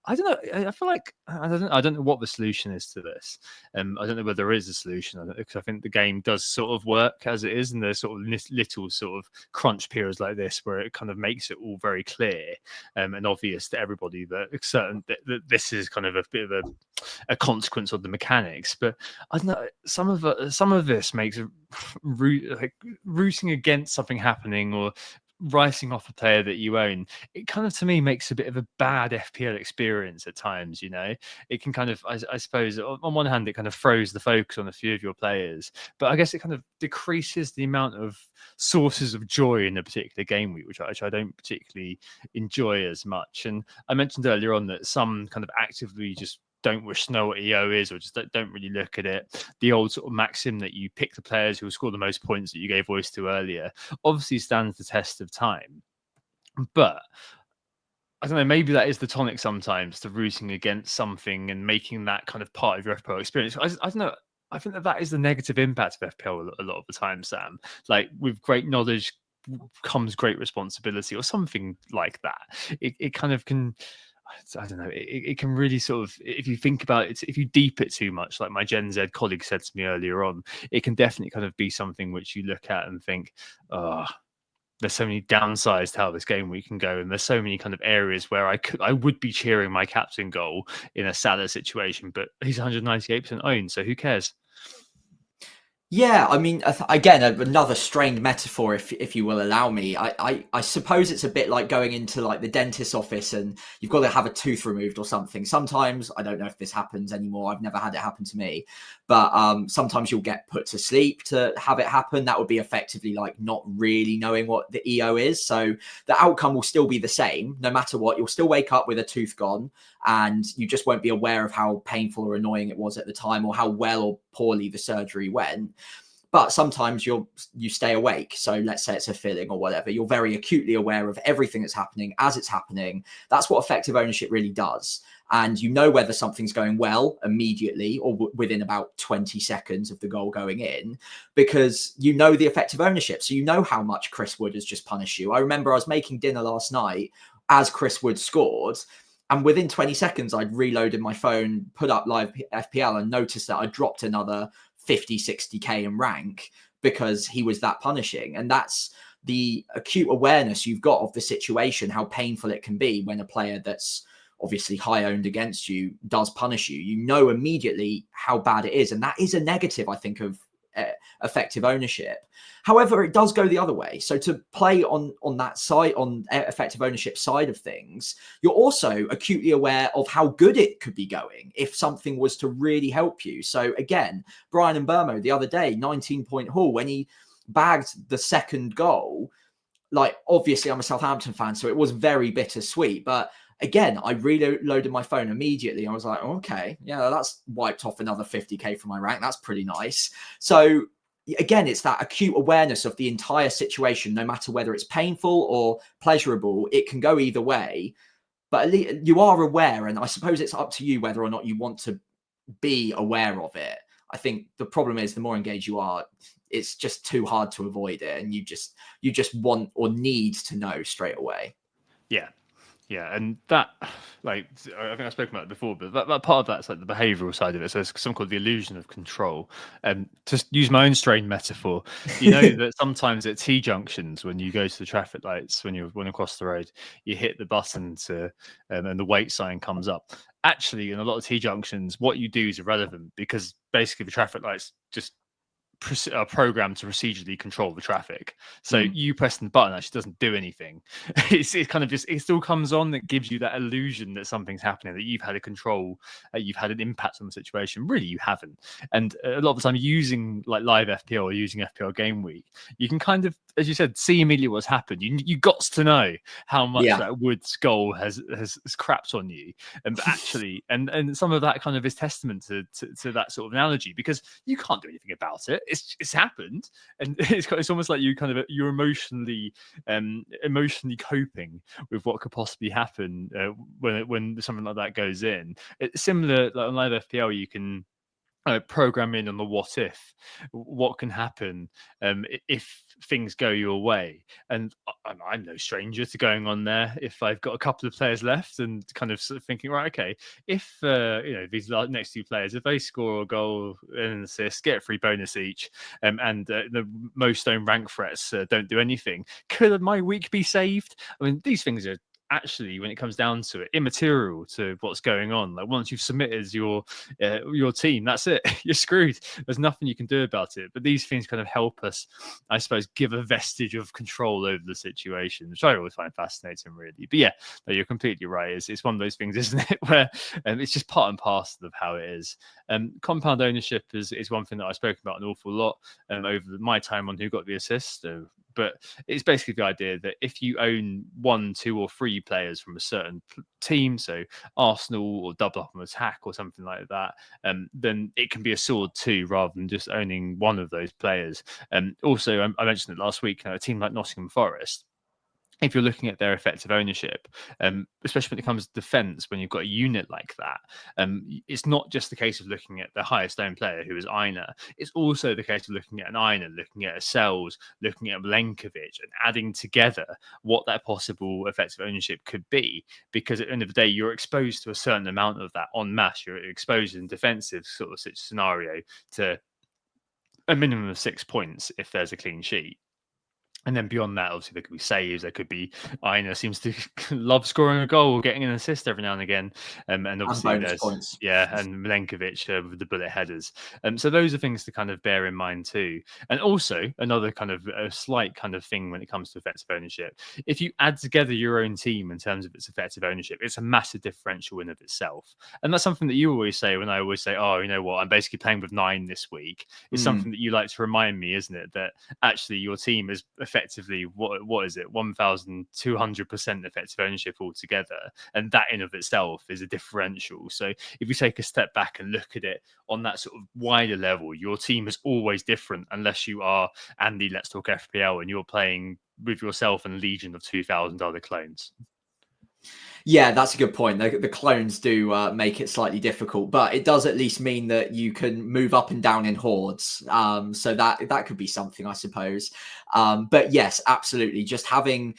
I don't know. I feel like I don't know what the solution is to this. I don't know whether there is a solution because I think the game does sort of work as it is, and there's sort of little sort of crunch periods like this where it kind of makes it all very clear and obvious to everybody that that this is kind of a bit of a consequence of the mechanics. But I don't know. Some of this makes like rooting against something happening or writing off a player that you own, it kind of to me makes a bit of a bad FPL experience at times. It can kind of, I suppose, on one hand, it kind of throws the focus on a few of your players, but I guess it kind of decreases the amount of sources of joy in a particular game week, which I don't particularly enjoy as much. And I mentioned earlier on that some kind of actively just don't wish to know what EO is or just don't really look at it. The old sort of maxim that you pick the players who will score the most points that you gave voice to earlier obviously stands the test of time. But I don't know, maybe that is the tonic sometimes, to rooting against something and making that kind of part of your FPL experience. I don't know. I think that is the negative impact of FPL a lot of the time, Sam. Like with great knowledge comes great responsibility or something like that. It kind of can... I don't know. It can really sort of, if you think about it, if you deep it too much, like my Gen Z colleague said to me earlier on, it can definitely kind of be something which you look at and think, oh, there's so many downsides to how this game week can go, and there's so many kind of areas where I would be cheering my captain goal in a Salah situation, but he's 198% owned, so who cares? Yeah, I mean, again, another strained metaphor, if you will allow me. I suppose it's a bit like going into like the dentist's office and you've got to have a tooth removed or something. Sometimes, I don't know if this happens anymore. I've never had it happen to me, but sometimes you'll get put to sleep to have it happen. That would be effectively like not really knowing what the EO is. So the outcome will still be the same, no matter what. You'll still wake up with a tooth gone, and you just won't be aware of how painful or annoying it was at the time or how well or poorly the surgery went. But sometimes you stay awake. So let's say it's a filling or whatever. You're very acutely aware of everything that's happening as it's happening. That's what effective ownership really does. And you know whether something's going well immediately or within about 20 seconds of the goal going in, because you know the effective ownership. So you know how much Chris Wood has just punished you. I remember I was making dinner last night as Chris Wood scored, and within 20 seconds, I'd reloaded my phone, put up live FPL, and noticed that I dropped another 50, 60k in rank because he was that punishing. And that's the acute awareness you've got of the situation, how painful it can be when a player that's obviously high owned against you does punish you. You know immediately how bad it is. And that is a negative, I think, of effective ownership. However, it does go the other way. So to play on that side, on effective ownership side of things, you're also acutely aware of how good it could be going if something was to really help you. So again, Brian Mbermo the other day, 19-point haul, when he bagged the second goal, like obviously I'm a Southampton fan, so it was very bittersweet, but again, I reloaded my phone immediately. I was like, okay, yeah, that's wiped off another 50k from my rank. That's pretty nice. So again, it's that acute awareness of the entire situation, no matter whether it's painful or pleasurable. It can go either way, but at least you are aware. And I suppose it's up to you whether or not you want to be aware of it. I think the problem is the more engaged you are, it's just too hard to avoid it. And you just want or need to know straight away. Yeah. Yeah, and that, like, I think I've spoken about it before, but that part of that's like the behavioural side of it. So it's something called the illusion of control. To use my own strained metaphor, you know that sometimes at T junctions, when you go to the traffic lights, when you're across the road, you hit the button to, and the wait sign comes up. actually in a lot of T junctions, what you do is irrelevant because basically the traffic lights just are programmed to procedurally control the traffic. So you pressing the button actually doesn't do anything. It kind of just, it still comes on. That gives you that illusion that something's happening, that you've had a control, you've had an impact on the situation. Really, you haven't. And a lot of the time, using like live FPL or using FPL Game Week, you can kind of, as you said, see immediately what's happened. You got to know how much that Woods goal has crapped on you, and actually, and some of that kind of is testament to that sort of analogy, because you can't do anything about it. It's happened, and it's almost like you're emotionally coping with what could possibly happen when something like that goes in. It's similar, like on live FPL, you can program in on the what can happen if things go your way. And I'm no stranger to going on there if I've got a couple of players left and kind of thinking, right, okay, if these next two players, if they score a goal and an assist, get a free bonus each, and the most own rank threats don't do anything, could my week be saved? I mean, these things are actually, when it comes down to it, immaterial to what's going on. Like, once you've submitted your team, that's it. You're screwed. There's nothing you can do about it. But these things kind of help us, I suppose, give a vestige of control over the situation, which I always find fascinating, really. But yeah, no, you're completely right. It's one of those things, isn't it, where it's just part and parcel of how it is. Compound ownership is one thing that I've spoken about an awful lot over my time on Who Got the Assist. But it's basically the idea that if you own 1, 2, or 3 players from a certain team, so Arsenal or double up on attack or something like that, then it can be a sword too, rather than just owning one of those players. Also, I mentioned it last week, a team like Nottingham Forest, if you're looking at their effective ownership, especially when it comes to defence, when you've got a unit like that, it's not just the case of looking at the highest owned player, who is Aina. It's also the case of looking at an Aina, looking at a Sells, looking at Milenkovic, and adding together what that possible effective ownership could be. Because at the end of the day, you're exposed to a certain amount of that en masse. You're exposed in defensive sort of scenario to a minimum of 6 points if there's a clean sheet. And then beyond that, obviously, there could be saves. There could be Aina seems to love scoring a goal or getting an assist every now and again. And obviously, and bonus points. And Milenkovic with the bullet headers. So those are things to kind of bear in mind too. And also, another kind of a slight kind of thing when it comes to effective ownership. If you add together your own team in terms of its effective ownership, it's a massive differential in of itself. And that's something that you always say when I always say, oh, you know what, I'm basically playing with 9 this week. It's something that you like to remind me, isn't it? That actually your team is effectively, what is it, 1,200% effective ownership altogether, and that in of itself is a differential. So if you take a step back and look at it on that sort of wider level, your team is always different, unless you are Andy Let's Talk FPL and you're playing with yourself and a legion of 2,000 other clones. Yeah, that's a good point. The clones do make it slightly difficult, but it does at least mean that you can move up and down in hordes. So that could be something, I suppose. But yes, absolutely. Just having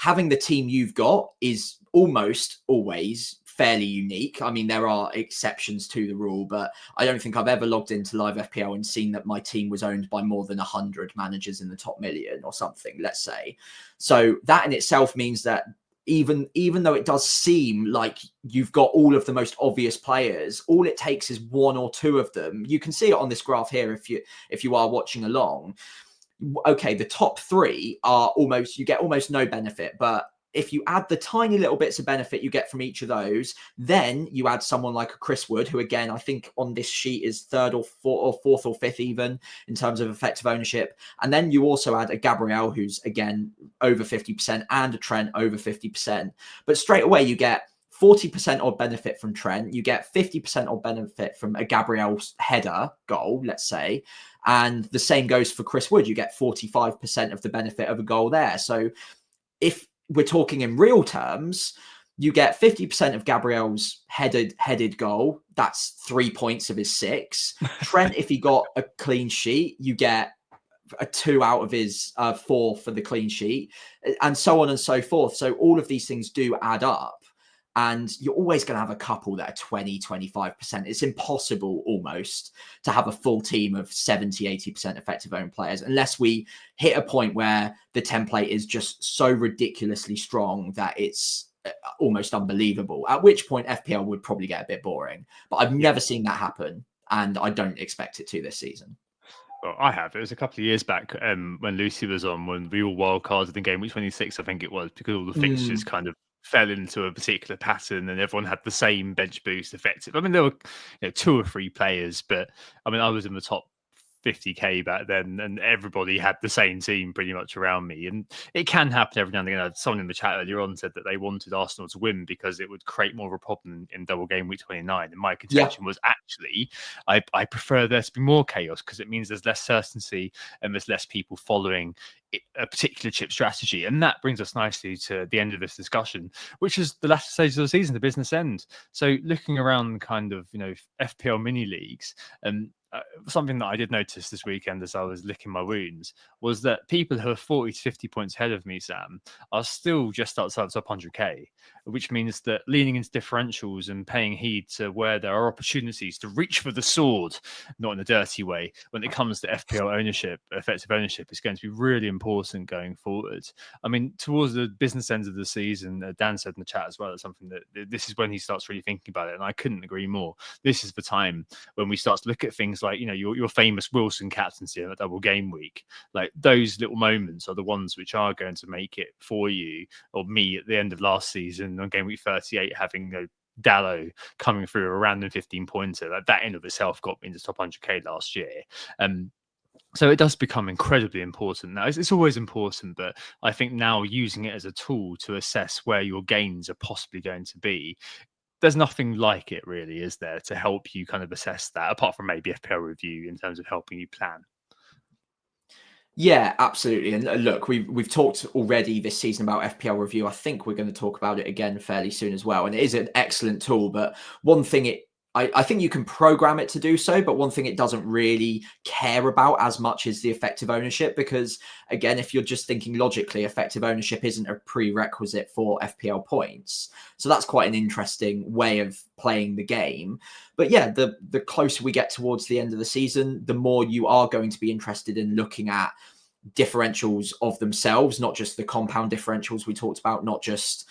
the team you've got is almost always fairly unique. I mean, there are exceptions to the rule, but I don't think I've ever logged into live FPL and seen that my team was owned by more than 100 managers in the top million or something, let's say. So that in itself means that even though it does seem like you've got all of the most obvious players, all it takes is 1 or 2 of them. You can see it on this graph here if you are watching along. Okay, the top 3 are you get almost no benefit, but if you add the tiny little bits of benefit you get from each of those, then you add someone like a Chris Wood, who again, I think on this sheet is 3rd or 4th or 5th even in terms of effective ownership. And then you also add a Gabriel, who's again over 50%, and a Trent over 50%. But straight away you get 40% odd benefit from Trent. You get 50% odd benefit from a Gabriel's header goal, let's say. And the same goes for Chris Wood. You get 45% of the benefit of a goal there. So if we're talking in real terms, you get 50% of Gabriel's headed goal. That's 3 points of his 6. Trent, if he got a clean sheet, you get a 2 out of his 4 for the clean sheet, and so on and so forth. So all of these things do add up. And you're always going to have a couple that are 20, 25%. It's impossible almost to have a full team of 70, 80% effective owned players, unless we hit a point where the template is just so ridiculously strong that it's almost unbelievable. At which point FPL would probably get a bit boring. But I've never seen that happen, and I don't expect it to this season. Well, I have. It was a couple of years back when Lucy was on, when we all wildcarded in game week 26, I think it was, because all the fixtures kind of fell into a particular pattern and everyone had the same bench boost effective. I mean, there were 2 or 3 players, but I mean, I was in the top 50k back then, and everybody had the same team pretty much around me. And it can happen every now and again. Someone in the chat earlier on said that they wanted Arsenal to win because it would create more of a problem in double game week 29. And my contention was actually, I prefer there to be more chaos, because it means there's less certainty and there's less people following a particular chip strategy. And that brings us nicely to the end of this discussion, which is the last stage of the season, the business end. So looking around kind of, FPL mini leagues, and something that I did notice this weekend as I was licking my wounds was that people who are 40 to 50 points ahead of me, Sam, are still just outside the top 100k, which means that leaning into differentials and paying heed to where there are opportunities to reach for the sword, not in a dirty way, when it comes to FPL ownership, effective ownership, is going to be really important going forward. I mean, towards the business end of the season, Dan said in the chat as well, it's something that this is when he starts really thinking about it, and I couldn't agree more. This is the time when we start to look at things like, your famous Wilson captaincy in a double game week. Like, those little moments are the ones which are going to make it for you or me at the end of last season on game week 38, having Dallo coming through a random 15-pointer. That in of itself got me into top 100k last year. So it does become incredibly important now. It's always important, but I think now using it as a tool to assess where your gains are possibly going to be, there's nothing like it really, is there, to help you kind of assess that, apart from maybe FPL review in terms of helping you plan. Yeah, absolutely. And look, we've talked already this season about FPL review. I think we're going to talk about it again fairly soon as well. And it is an excellent tool, but one thing I think you can program it to do so, but one thing it doesn't really care about as much is the effective ownership, because again, if you're just thinking logically, effective ownership isn't a prerequisite for FPL points. So that's quite an interesting way of playing the game. But yeah, the closer we get towards the end of the season, the more you are going to be interested in looking at differentials of themselves, not just the compound differentials we talked about, not just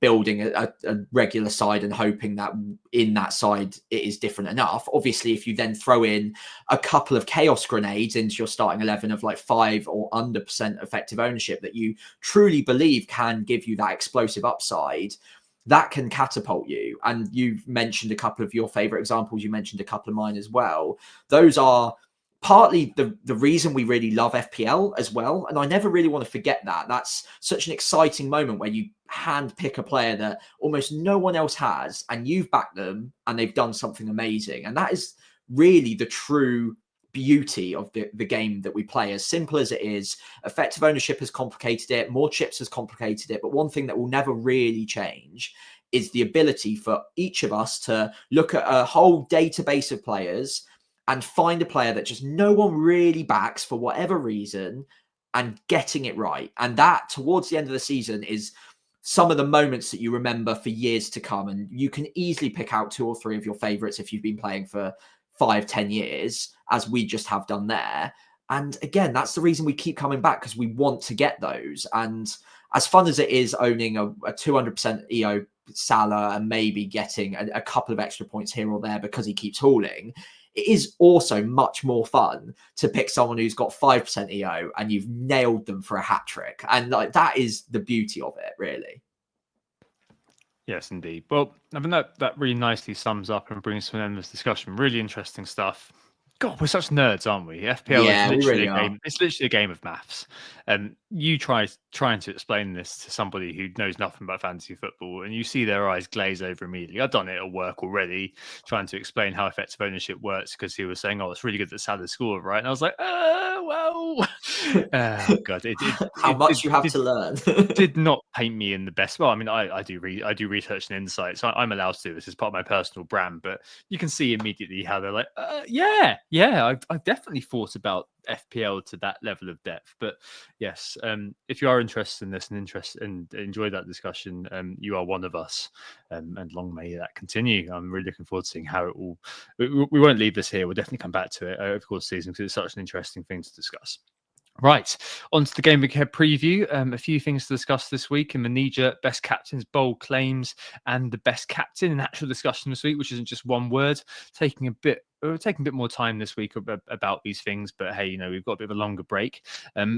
building a regular side and hoping that in that side it is different enough. Obviously, if you then throw in a couple of chaos grenades into your starting 11 of like 5 or under % effective ownership that you truly believe can give you that explosive upside, that can catapult you. And you've mentioned a couple of your favorite examples. You mentioned a couple of mine as well. Those are partly the reason we really love FPL as well. And I never really want to forget that. That's such an exciting moment where you hand pick a player that almost no one else has, and you've backed them and they've done something amazing. And that is really the true beauty of the game that we play. As simple as it is, effective ownership has complicated it, more chips has complicated it. But one thing that will never really change is the ability for each of us to look at a whole database of players and find a player that just no one really backs for whatever reason and getting it right. And that towards the end of the season is some of the moments that you remember for years to come. And you can easily pick out 2 or 3 of your favorites if you've been playing for 5-10 years, as we just have done there. And again, that's the reason we keep coming back, because we want to get those. And as fun as it is owning a 200% EO Salah and maybe getting a couple of extra points here or there because he keeps hauling, it is also much more fun to pick someone who's got 5% EO and you've nailed them for a hat trick. And like, that is the beauty of it, really. Yes, indeed. Well, I mean, that really nicely sums up and brings to an end this discussion. Really interesting stuff. God, we're such nerds, aren't we? FPL is literally a game. It's literally a game of maths. And you trying to explain this to somebody who knows nothing about fantasy football, and you see their eyes glaze over immediately. I've done it at work already, trying to explain how effective ownership works, because he was saying, "Oh, it's really good that Salah scored, right?" And I was like, well, oh god, how much you have to learn." Did not paint me in the best. Well, I mean, I do research and insight, so I'm allowed to do this as part of my personal brand. But you can see immediately how they're like, yeah, I've definitely thought about FPL to that level of depth. But yes, if you are interested in this and enjoy that discussion, you are one of us, and long may that continue. I'm really looking forward to seeing how it all. We won't leave this here. We'll definitely come back to it over the course of the season, because it's such an interesting thing to discuss. Right, on to the Game Week Ahead preview. A few things to discuss this week in the Kneejerk Best Captains Bold Claims and the Best Captain in actual discussion this week, which isn't just one word. Taking a bit more time this week about these things, but hey, we've got a bit of a longer break.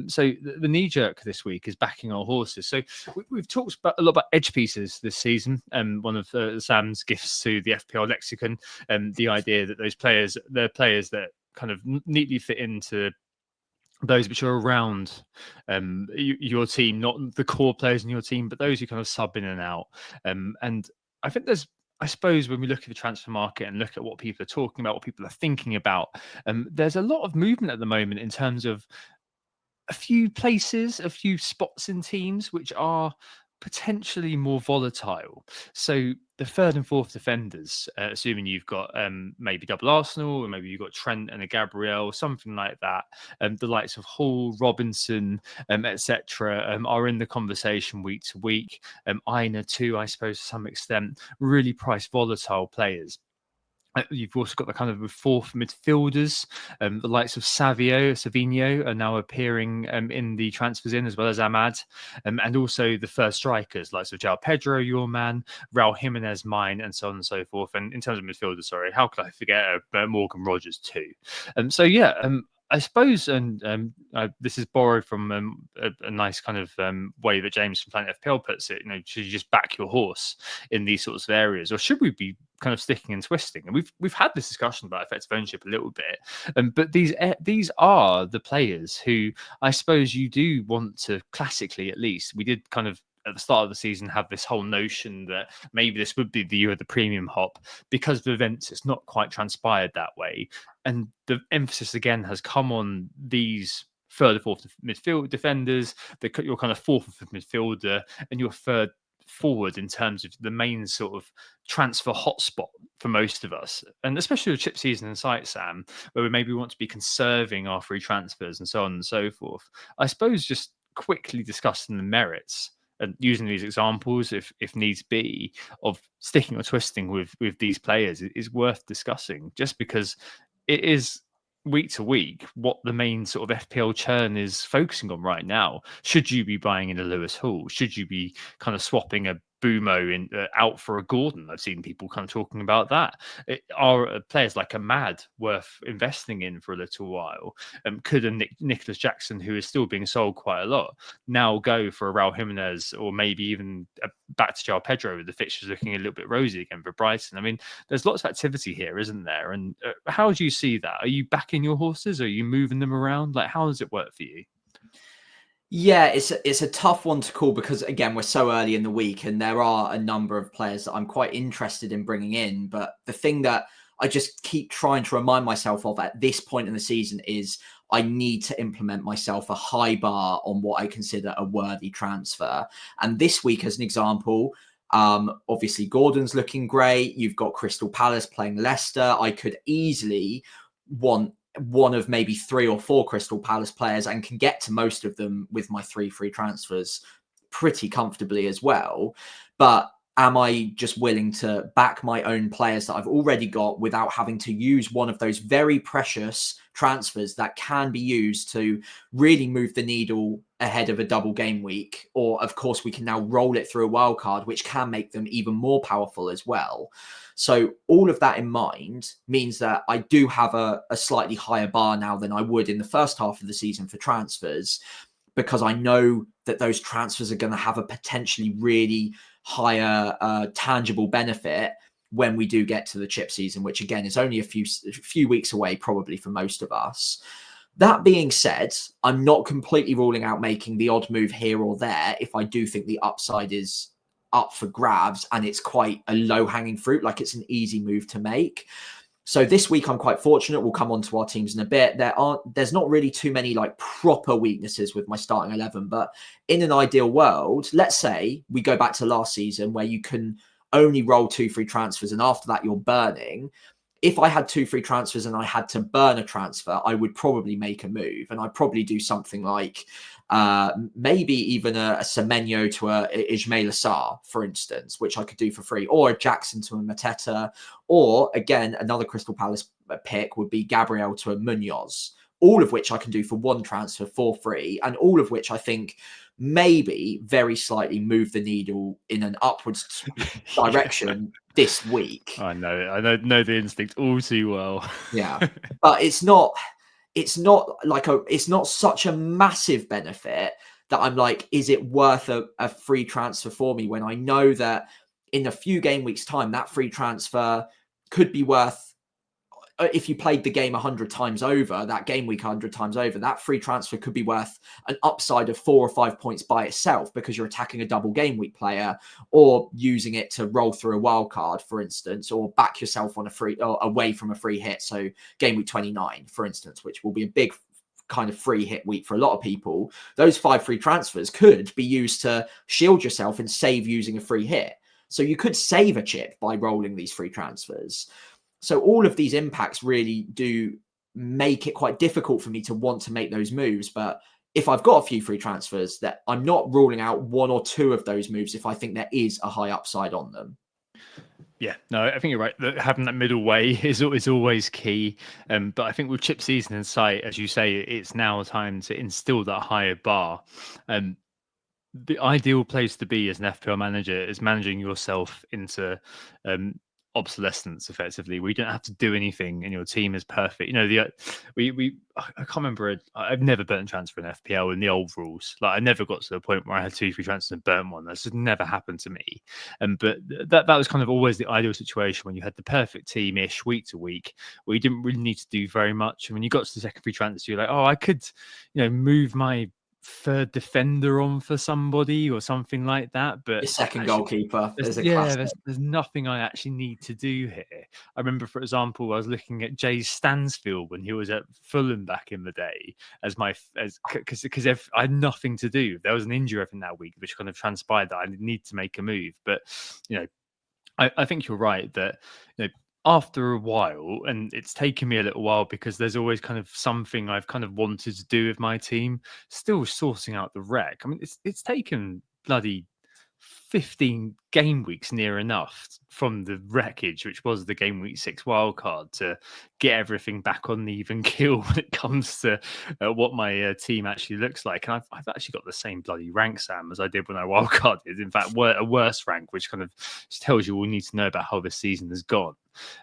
So the Kneejerk this week is backing our horses. So we've talked a lot about edge pieces this season. One of Sam's gifts to the FPL lexicon, the idea that they're players that kind of neatly fit into those which are around your team, not the core players in your team, but those who kind of sub in and out. And I think I suppose when we look at the transfer market and look at what people are talking about, what people are thinking about, there's a lot of movement at the moment in terms of a few places, a few spots in teams which are potentially more volatile. So the third and fourth defenders, assuming you've got maybe double Arsenal, or maybe you've got Trent and a Gabriel, something like that. The likes of Hall, Robinson, etc., are in the conversation week to week. Aina too, I suppose, to some extent, really price volatile players. You've also got the kind of fourth midfielders, the likes of Savinho are now appearing in the transfers in, as well as Ahmad, and also the first strikers, likes of João Pedro, your man, Raul Jimenez, mine, and so on and so forth. And in terms of midfielders, sorry, how could I forget Morgan Rogers too? I suppose, and this is borrowed from a nice kind of way that James from Planet FPL puts it. Should you just back your horse in these sorts of areas, or should we be kind of sticking and twisting? And we've had this discussion about effective ownership a little bit, but these are the players who I suppose you do want to, classically at least. We did kind of at the start of the season have this whole notion that maybe this would be the year of the premium hop. Because of events, it's not quite transpired that way. And the emphasis again has come on these third or fourth midfield defenders, your kind of fourth or fifth midfielder, and your third forward in terms of the main sort of transfer hotspot for most of us, and especially the chip season in sight, Sam, where we maybe want to be conserving our free transfers and so on and so forth. I suppose just quickly discussing the merits and using these examples, if needs be, of sticking or twisting with these players is worth discussing, just because it is week to week what the main sort of FPL churn is focusing on right now. Should you be buying in a Lewis Hall? Should you be kind of swapping a Bumo out for a Gordon? I've seen people kind of talking about that. Are players like Ahmad worth investing in for a little while? Could a Nicholas Jackson, who is still being sold quite a lot, now go for a Raul Jimenez, or maybe even back to João Pedro, with the fixtures looking a little bit rosy again for Brighton? I mean, there's lots of activity here, isn't there? And how do you see that? Are you backing your horses? Are you moving them around? Like, how does it work for you? Yeah, it's a tough one to call, because again, we're so early in the week and there are a number of players that I'm quite interested in bringing in. But the thing that I just keep trying to remind myself of at this point in the season is I need to implement myself a high bar on what I consider a worthy transfer. And this week, as an example, obviously Gordon's looking great. You've got Crystal Palace playing Leicester. I could easily want one of maybe 3 or 4 Crystal Palace players and can get to most of them with my 3 free transfers pretty comfortably as well. But am I just willing to back my own players that I've already got without having to use one of those very precious transfers that can be used to really move the needle ahead of a double game week? Or, of course, we can now roll it through a wild card, which can make them even more powerful as well. So all of that in mind means that I do have a slightly higher bar now than I would in the first half of the season for transfers, because I know that those transfers are going to have a potentially really higher tangible benefit when we do get to the chip season, which again is only a few weeks away, probably for most of us. That being said, I'm not completely ruling out making the odd move here or there if I do think the upside is up for grabs and it's quite a low-hanging fruit, like it's an easy move to make. So this week I'm quite fortunate. We'll come on to our teams in a bit. There's not really too many like proper weaknesses with my starting 11, but in an ideal world, let's say we go back to last season where you can only roll 2 free transfers and after that you're burning. If I had 2 free transfers and I had to burn a transfer, I would probably make a move, and I'd probably do something like maybe even a Semenyo to a Ismail Assar, for instance, which I could do for free, or a Jackson to a Mateta, or again, another Crystal Palace pick would be Gabriel to a Munoz. all of which I can do for one transfer for free, and all of which I think maybe very slightly move the needle in an upwards direction this week. I know the instinct all too well. Yeah, but it's not such a massive benefit that I'm like, is it worth a free transfer for me, when I know that in a few game weeks time, that free transfer could be worth, if you played the game 100 times over, that game week 100 times over, that free transfer could be worth an upside of 4 or 5 points by itself, because you're attacking a double game week player, or using it to roll through a wild card, for instance, or back yourself on a free, or away from a free hit. So game week 29, for instance, which will be a big kind of free hit week for a lot of people. Those 5 free transfers could be used to shield yourself and save using a free hit. So you could save a chip by rolling these free transfers. So all of these impacts really do make it quite difficult for me to want to make those moves. But if I've got a few free transfers, that I'm not ruling out 1 or 2 of those moves if I think there is a high upside on them. Yeah, no, I think you're right. Having that middle way is always key. But I think with chip season in sight, as you say, it's now time to instill that higher bar. The ideal place to be as an FPL manager is managing yourself into obsolescence, effectively. We don't have to do anything, and your team is perfect. You know, I can't remember. I've never burnt transfer in FPL in the old rules. Like, I never got to the point where I had 2 free transfers and burnt one. That's just never happened to me. But that was kind of always the ideal situation, when you had the perfect team-ish week to week, where you didn't really need to do very much. And when you got to the second free transfer, you're like, oh, I could, move my 3rd defender on for somebody or something like that. But your second goalkeeper is a classic. There's nothing I actually need to do here. I remember, for example, I was looking at Jay Stansfield when he was at Fulham back in the day because I had nothing to do. There was an injury in that week which kind of transpired that I need to make a move. But I think you're right that after a while, and it's taken me a little while, because there's always kind of something I've kind of wanted to do with my team, still sorting out the wreck. I mean, it's taken bloody 15 game weeks near enough from the wreckage, which was the game week 6 wildcard, to get everything back on the even keel when it comes to what my team actually looks like. And I've actually got the same bloody rank, Sam, as I did when I wildcarded. In fact, a worse rank, which kind of just tells you all you need to know about how this season has gone.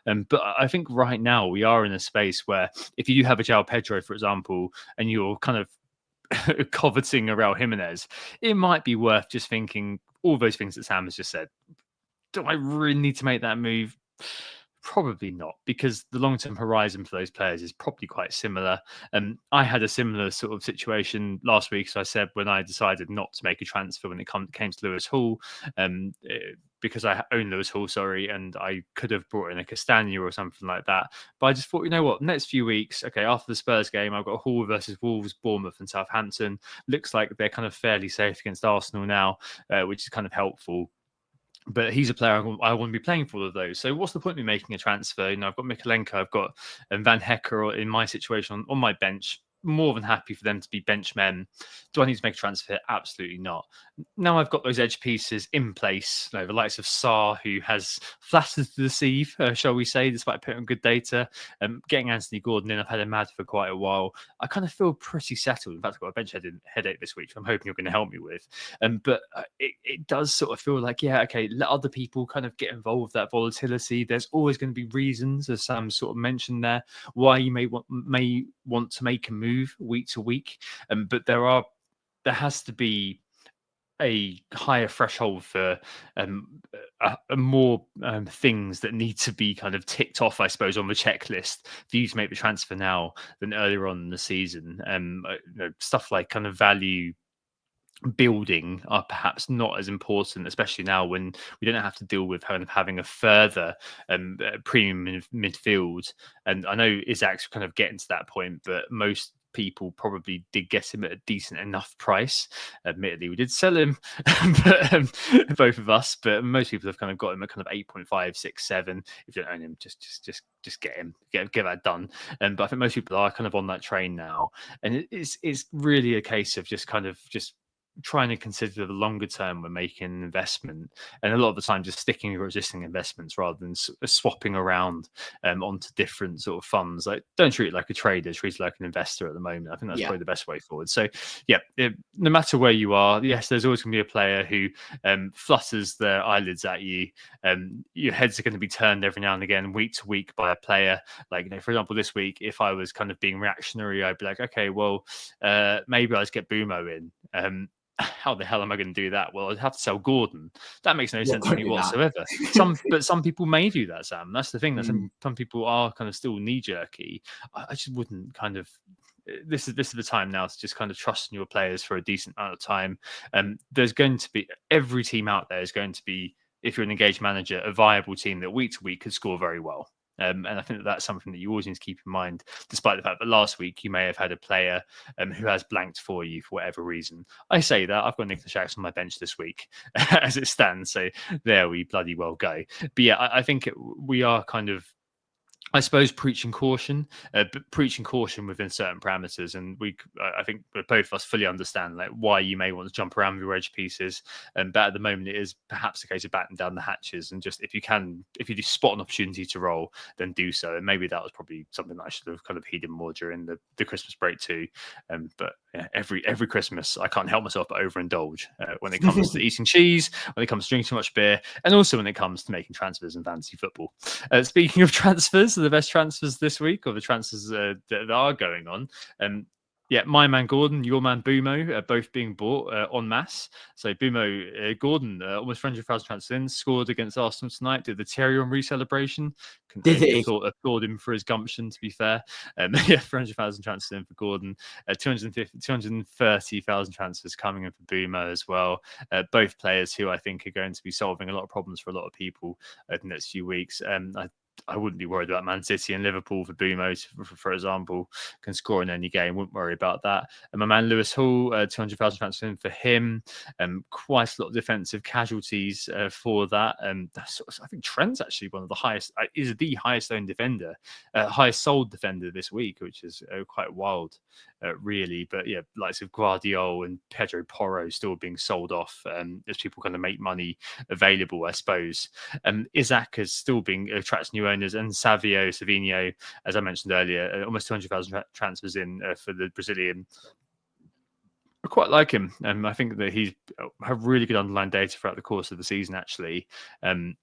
But I think right now we are in a space where, if you do have a João Pedro, for example, and you're kind of coveting a Raul Jimenez, it might be worth just thinking all those things that Sam has just said. Do I really need to make that move? Probably not, because the long-term horizon for those players is probably quite similar. I had a similar sort of situation last week, so I said, when I decided not to make a transfer when it came to Lewis Hall, because I own Lewis Hall, and I could have brought in a Castagna or something like that. But I just thought, you know what, next few weeks, okay, after the Spurs game, I've got Hall versus Wolves, Bournemouth and Southampton. Looks like they're kind of fairly safe against Arsenal now, which is kind of helpful. But he's a player I want to be playing for all of those. So what's the point of me making a transfer? I've got Mikalenko, I've got Van Hecker in my situation on my bench. More than happy for them to be bench men. Do I need to make a transfer? Absolutely not. Now I've got those edge pieces in place, the likes of Sarr, who has flattered to deceive, shall we say, despite putting good data. Getting Anthony Gordon in, I've had him mad for quite a while. I kind of feel pretty settled. In fact, I've got a bench headache this week, which I'm hoping you're going to help me with. But it does sort of feel like, yeah, okay, let other people kind of get involved with that volatility. There's always going to be reasons, as Sam sort of mentioned there, why you may want to make a move week to week, but there has to be a higher threshold for more things that need to be kind of ticked off, I suppose, on the checklist for you to make the transfer now than earlier on in the season. Stuff like kind of value building are perhaps not as important, especially now when we don't have to deal with kind of having a further premium midfield. And I know Isaac's kind of getting to that point, but most people probably did get him at a decent enough price. Admittedly, we did sell him, but, both of us, but most people have kind of got him at kind of 8.5, 6, 7. If you don't own him, just get him, get that done. But I think most people are kind of on that train now, and it's really a case of just trying to consider the longer term when making an investment, and a lot of the time just sticking with your existing investments rather than swapping around onto different sort of funds. Like, don't treat it like a trader, treat it like an investor at the moment. I think that's probably the best way forward. So yeah, no matter where you are, yes, there's always going to be a player who flutters their eyelids at you. Your heads are going to be turned every now and again, week to week, by a player. Like, for example, this week, if I was kind of being reactionary, I'd be like, okay, well, maybe I'll just get Bumo in. How the hell am I going to do that? Well, I'd have to sell Gordon. That makes no sense to me whatsoever. But some people may do that, Sam. That's the thing. That some people are kind of still knee-jerky. I just wouldn't kind of. This is the time now to just kind of trust in your players for a decent amount of time. There's going to be, every team out there is going to be, if you're an engaged manager, a viable team that week to week could score very well. And I think that's something that you always need to keep in mind, despite the fact that last week you may have had a player who has blanked for you for whatever reason. I say that I've got Nicholas Jackson on my bench this week as it stands. So there we bloody well go. But yeah, I think we are kind of, I suppose, preaching caution, but preaching caution within certain parameters. And I think both of us fully understand like why you may want to jump around with your edge pieces. But at the moment, it is perhaps a case of batten down the hatches. And just if you do spot an opportunity to roll, then do so. And maybe that was probably something that I should have kind of heeded more during the Christmas break too. But yeah, every Christmas, I can't help myself but overindulge when it comes to eating cheese, when it comes to drinking too much beer, and also when it comes to making transfers in fantasy football. Speaking of transfers, the best transfers this week, or the transfers that are going on. Yeah, my man Gordon, your man Bumo, both being bought en masse. So Bumo, Gordon, almost 400,000 transfers in, scored against Arsenal tonight, did the Thierry Henry celebration. Did he? Applaud him for his gumption, to be fair. Yeah, 400,000 transfers in for Gordon, 230,000 transfers coming in for Bumo as well. Both players who I think are going to be solving a lot of problems for a lot of people over the next few weeks. I wouldn't be worried about Man City and Liverpool for Bumo, for example, can score in any game. Wouldn't worry about that. And my man Lewis Hall, 200,000 transfer in for him. Quite a lot of defensive casualties for that. I think Trent's actually one of the highest, is the highest owned defender, highest sold defender this week, which is quite wild, really. But yeah, likes of Guardiola and Pedro Porro still being sold off as people kind of make money available, I suppose. Isaac is still being attracts new owners, and Savinho, as I mentioned earlier, almost 200,000 transfers in for the Brazilian. I quite like him. I think that he's have really good underlying data throughout the course of the season, actually. I'm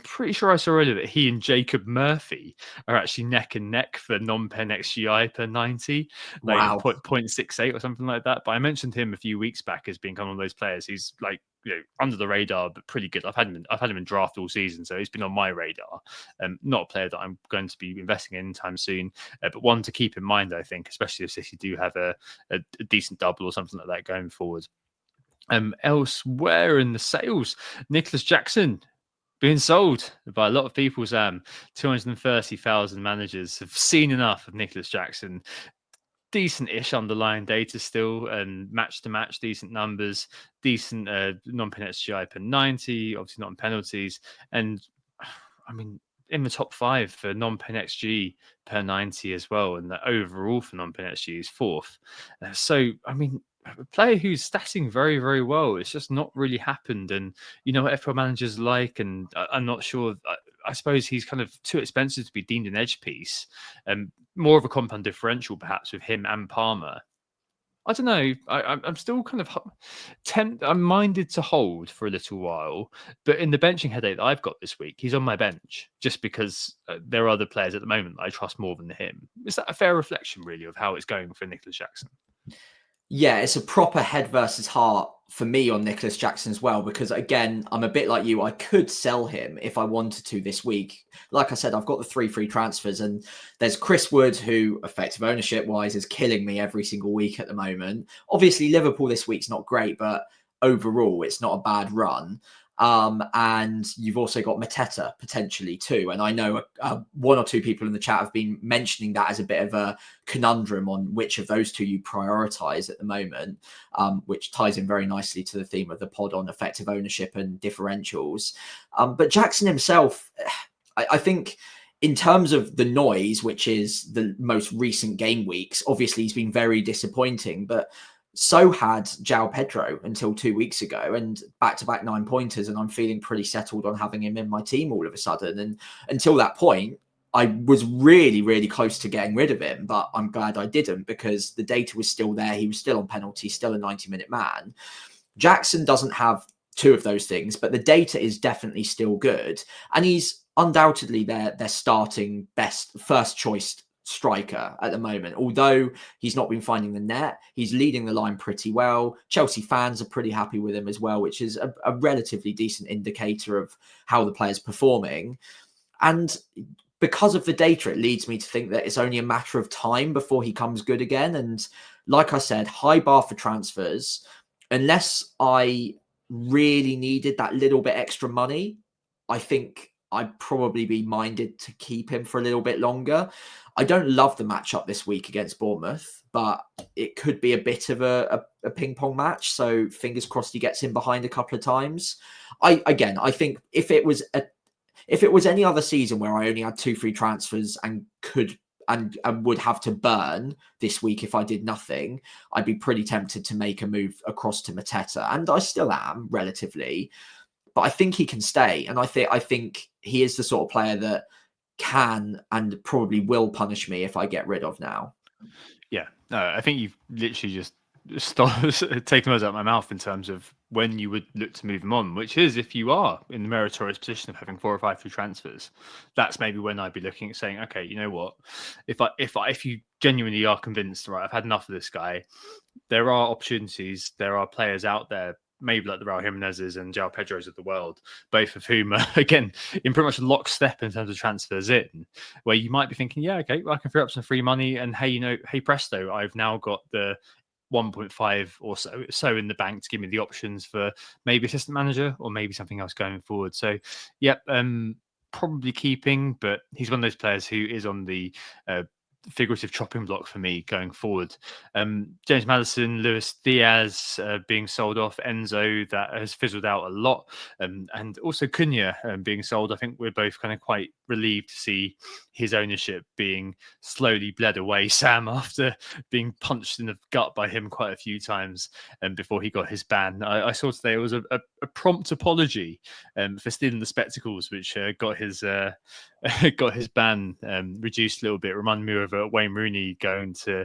pretty sure I saw earlier that he and Jacob Murphy are actually neck and neck for non-pen XGI per 90, like wow. 0.68 or something like that. But I mentioned him a few weeks back as being one of those players. He's like, under the radar, but pretty good. I've had him in draft all season, so he's been on my radar. Not a player that I'm going to be investing in anytime soon, but one to keep in mind, I think, especially if City do have a decent double or something like that going forward. Elsewhere in the sales, Nicholas Jackson being sold by a lot of people, Sam. 230,000 managers have seen enough of Nicholas Jackson. Decent-ish underlying data still, and match to match, decent numbers, decent non-pen XGI per 90, obviously not on penalties. And I mean, in the top 5 for non-pen XG per 90 as well. And the overall for non-pen XG is 4th. So, I mean, a player who's statting very, very well. It's just not really happened. And you know what FPL managers like, and I'm not sure. I suppose he's kind of too expensive to be deemed an edge piece. More of a compound differential, perhaps, with him and Palmer. I don't know. I'm still kind of I'm minded to hold for a little while. But in the benching headache that I've got this week, he's on my bench just because there are other players at the moment that I trust more than him. Is that a fair reflection, really, of how it's going for Nicholas Jackson? Yeah, it's a proper head versus heart for me on Nicholas Jackson as well, because again, I'm a bit like you. I could sell him if I wanted to this week. Like I said, I've got the 3 free transfers, and there's Chris Wood, who effective ownership wise is killing me every single week at the moment. Obviously, Liverpool this week's not great, but overall, it's not a bad run. And you've also got Mateta potentially too. And I know 1 or 2 people in the chat have been mentioning that as a bit of a conundrum on which of those 2 you prioritize at the moment, which ties in very nicely to the theme of the pod on effective ownership and differentials. But Jackson himself, I think in terms of the noise, which is the most recent game weeks, obviously he's been very disappointing, but So had João Pedro until 2 weeks ago, and back-to-back 9-pointers, and I'm feeling pretty settled on having him in my team all of a sudden. And until that point, I was really, really close to getting rid of him, but I'm glad I didn't because the data was still there. He was still on penalty, still a 90-minute man. Jackson doesn't have two of those things, but the data is definitely still good. And he's undoubtedly their starting best first choice striker at the moment. Although he's not been finding the net, he's leading the line pretty well. Chelsea fans are pretty happy with him as well, which is a relatively decent indicator of how the player's performing. And because of the data, it leads me to think that it's only a matter of time before he comes good again. And like I said, high bar for transfers. Unless I really needed that little bit extra money, I think I'd probably be minded to keep him for a little bit longer. I don't love the matchup this week against Bournemouth, but it could be a bit of a ping pong match. So fingers crossed he gets in behind a couple of times. I think if it was any other season where I only had 2 free transfers and would have to burn this week if I did nothing, I'd be pretty tempted to make a move across to Mateta, and I still am relatively. But I think he can stay, and I think he is the sort of player that can and probably will punish me if I get rid of now. Yeah, no, I think you've literally just taken words out of my mouth in terms of when you would look to move him on, which is if you are in the meritorious position of having 4 or 5 free transfers, that's maybe when I'd be looking at saying, okay, you know what, if you genuinely are convinced, right, I've had enough of this guy, there are opportunities, there are players out there, maybe like the Raul Jimenez's and João Pedro's of the world, both of whom are, again, in pretty much lockstep in terms of transfers in, where you might be thinking, yeah, okay, well, I can free up some free money, and hey presto, I've now got the 1.5 or so in the bank to give me the options for maybe assistant manager or maybe something else going forward. So, yep, probably keeping, but he's one of those players who is on the figurative chopping block for me going forward. James Maddison, Luis Diaz being sold off, Enzo, that has fizzled out a lot, and also Cunha being sold. I think we're both kind of quite relieved to see his ownership being slowly bled away, Sam, after being punched in the gut by him quite a few times before he got his ban. I saw today it was a prompt apology for stealing the spectacles, which got his ban reduced a little bit. Reminded me of Wayne Rooney going to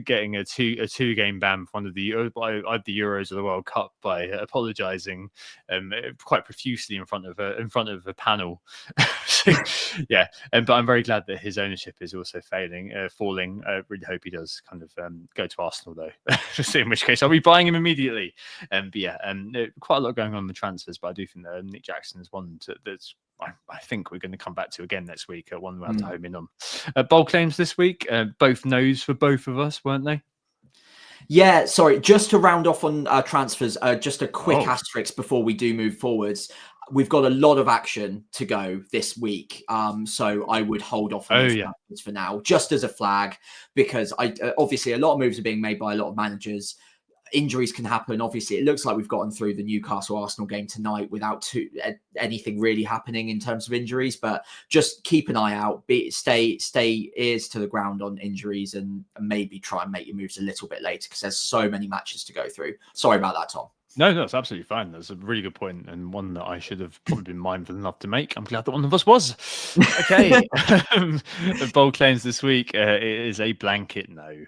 getting a two game ban for one of the Euros or the World Cup by apologising quite profusely in front of a panel. So, yeah, but I'm very glad that his ownership is also falling. I really hope he does kind of go to Arsenal though. In which case I'll be buying him immediately. But yeah, quite a lot going on in the transfers. But I do think that Nick Jackson is one that's I think we're going to come back to again next week. One we have to home in on. Bold claims this week, both no's for both of us, weren't they? Yeah, sorry. Just to round off on transfers, just a quick asterisk before we do move forwards. We've got a lot of action to go this week, so I would hold off on those transfers for now, just as a flag, because obviously a lot of moves are being made by a lot of managers. Injuries can happen. Obviously, it looks like we've gotten through the Newcastle Arsenal game tonight without anything really happening in terms of injuries. But just keep an eye out. Stay ears to the ground on injuries, and maybe try and make your moves a little bit later because there's so many matches to go through. Sorry about that, Tom. No, that's absolutely fine. That's a really good point, and one that I should have probably been mindful enough to make. I'm glad that one of us was. Okay. Bold claims this week. It is a blanket no.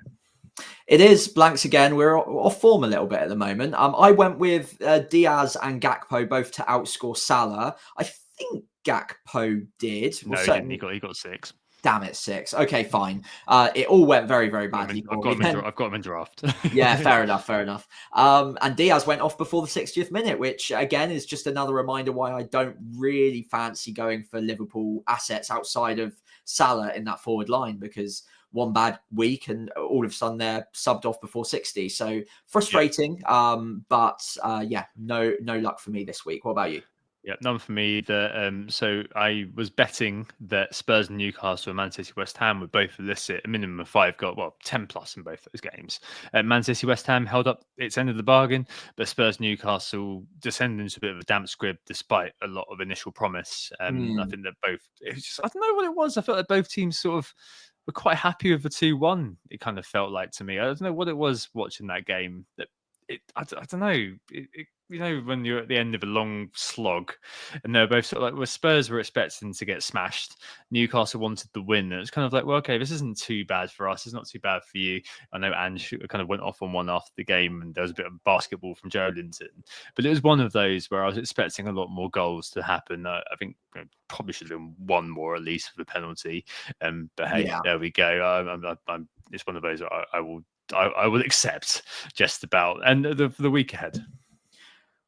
It is blanks again. We're off form a little bit at the moment. I went with Diaz and Gakpo both to outscore Salah. I think Gakpo did. No, he didn't. He got 6. Damn it, 6. Okay, fine. It all went very, very badly. I've got him in draft. Yeah, fair enough. And Diaz went off before the 60th minute, which again is just another reminder why I don't really fancy going for Liverpool assets outside of Salah in that forward line, because one bad week and all of a sudden they're subbed off before 60. So frustrating. But no luck for me this week. What about you? Yeah, none for me. So I was betting that Spurs and Newcastle and Man City West Ham would both elicit a minimum of 5 goals, 10 plus in both those games. Man City West Ham held up its end of the bargain, but Spurs Newcastle descended into a bit of a damp squib despite a lot of initial promise. I think that both, I don't know what it was. I felt like both teams sort of were quite happy with the 2-1. It kind of felt like to me. I don't know what it was watching that game. That I don't know. When you're at the end of a long slog, and they're both sort of like, well, Spurs were expecting to get smashed. Newcastle wanted the win. And it's kind of like, well, okay, this isn't too bad for us. It's not too bad for you. I know Ange kind of went off on one after the game, and there was a bit of basketball from Joe Linton. But it was one of those where I was expecting a lot more goals to happen. I think probably should have been one more at least for the penalty. But hey, there we go. It's one of those I will accept just about. And the week ahead.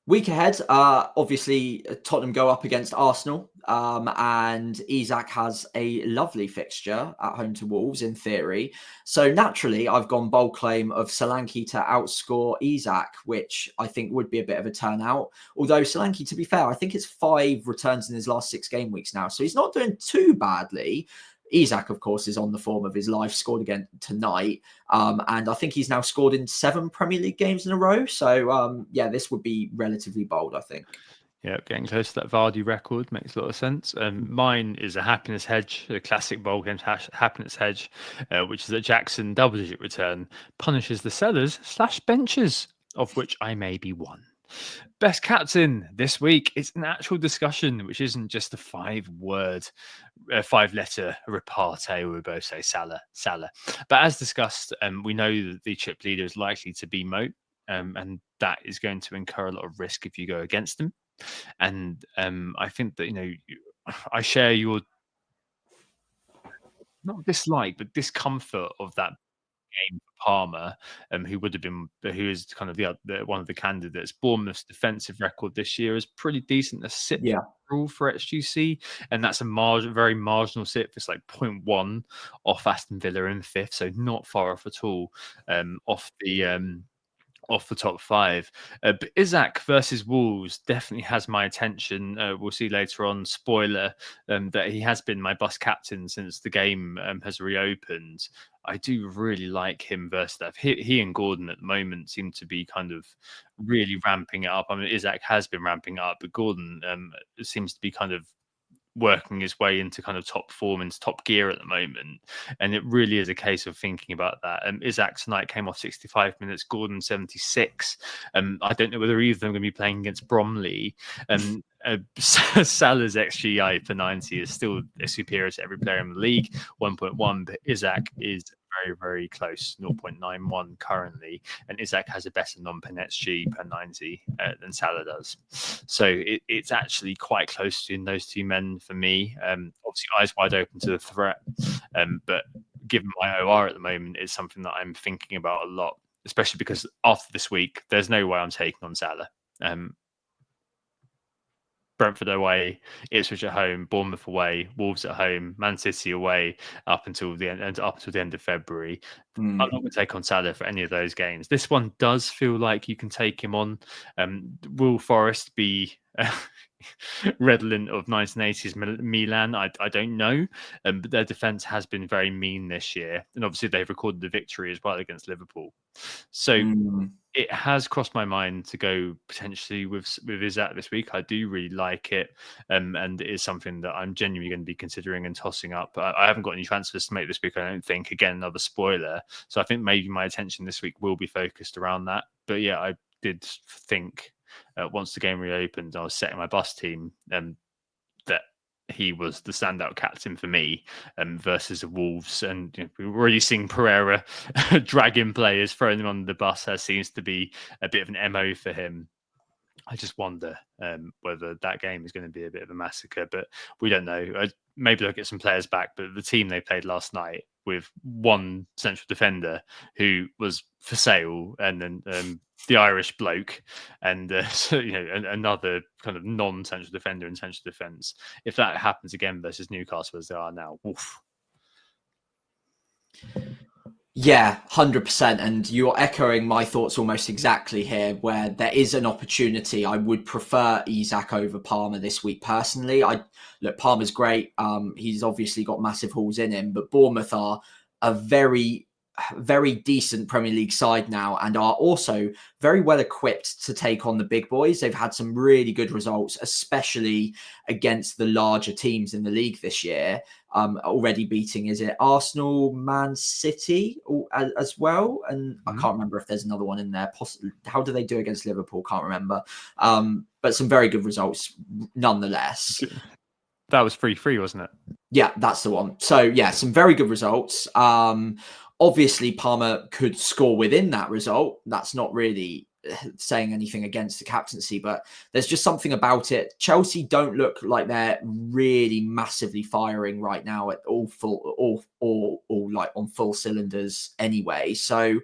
Week ahead, obviously Tottenham go up against Arsenal, and Isak has a lovely fixture at home to Wolves in theory. So naturally, I've gone bold claim of Solanke to outscore Isak, which I think would be a bit of a turnout. Although Solanke, to be fair, I think it's 5 returns in his last 6 game weeks now, so he's not doing too badly. Isak, of course, is on the form of his life, scored again tonight. And I think he's now scored in 7 Premier League games in a row. So, this would be relatively bold, I think. Yeah, getting close to that Vardy record makes a lot of sense. Mine is a happiness hedge, a classic bowl game happiness hedge, which is that Jackson double-digit return punishes the sellers / benchers, of which I may be one. Best captain this week. It's an actual discussion, which isn't just a 5-letter repartee. We both say Salah. But as discussed, we know that the chip leader is likely to be Mo, and that is going to incur a lot of risk if you go against him. And I think that I share your not dislike but discomfort of that game for Palmer, who is kind of the one of the candidates. Bournemouth's defensive record this year is pretty decent. A sit rule for XGC, and that's a very marginal sit. It's like 0.1 off Aston Villa in 5th, so not far off at all off the top 5. But Isak versus Wolves definitely has my attention. We'll see later on, spoiler, that he has been my bus captain since the game has reopened. I do really like him versus that. He and Gordon at the moment seem to be kind of really ramping it up. I mean, Isak has been ramping up, but Gordon seems to be kind of working his way into kind of top form, into top gear at the moment. And it really is a case of thinking about that. Isak tonight came off 65 minutes, Gordon 76. I don't know whether either of them are going to be playing against Bromley. Salah's XGI for 90 is still superior to every player in the league, 1.1, but Isak is very, very close, 0.91 currently, and Isak has a better non-pen XG per 90 than Salah does. So it's actually quite close to those two men for me. Obviously, eyes wide open to the threat, but given my OR at the moment, it's something that I'm thinking about a lot, especially because after this week, there's no way I'm taking on Salah. Brentford away, Ipswich at home, Bournemouth away, Wolves at home, Man City away up until the end of February. I'm not going to take on Salah for any of those games. This one does feel like you can take him on. Will Forest be redolent of 1980s Milan? I don't know, but their defence has been very mean this year, and obviously they've recorded the victory as well against Liverpool. So it has crossed my mind to go potentially with Isak this week. I do really like it, and it is something that I'm genuinely going to be considering and tossing up. I haven't got any transfers to make this week, I don't think. Again, another spoiler. So I think maybe my attention this week will be focused around that. But yeah, I did think once the game reopened, I was setting my bus team that he was the standout captain for me versus the Wolves. And we're already seeing Pereira dragging players, throwing them on the bus. That seems to be a bit of an MO for him. I just wonder whether that game is going to be a bit of a massacre, but we don't know. Maybe they'll get some players back, but the team they played last night with one central defender who was for sale, and then the Irish bloke, and another kind of non-central defender in central defence. If that happens again versus Newcastle as they are now, oof. Yeah, 100%. And you're echoing my thoughts almost exactly here, where there is an opportunity. I would prefer Isak over Palmer this week personally. Look, Palmer's great. He's obviously got massive hauls in him, but Bournemouth are a very, very decent Premier League side now, and are also very well equipped to take on the big boys. They've had some really good results, especially against the larger teams in the league this year. already beating, is it Arsenal, Man City as well? And I can't remember if there's another one in there. Possibly, how do they do against Liverpool? Can't remember. But some very good results nonetheless. That was 3-3, wasn't it? Yeah, that's the one. So yeah, some very good results. Obviously, Palmer could score within that result. That's not really saying anything against the captaincy, but there's just something about it. Chelsea don't look like they're really massively firing right now at all like on full cylinders anyway. So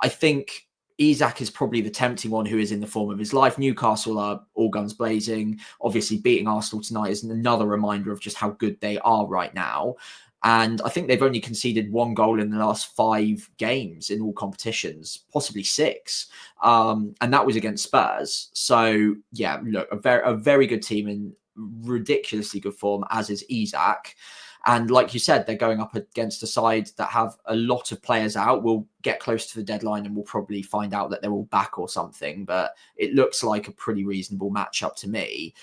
I think Isak is probably the tempting one, who is in the form of his life. Newcastle are all guns blazing. Obviously, beating Arsenal tonight is another reminder of just how good they are right now. And I think they've only conceded 1 goal in the last 5 games in all competitions, possibly 6. And that was against Spurs. So, yeah, look, a very good team in ridiculously good form, as is Isak. And like you said, they're going up against a side that have a lot of players out. We'll get close to the deadline and we'll probably find out that they're all back or something. But it looks like a pretty reasonable matchup to me.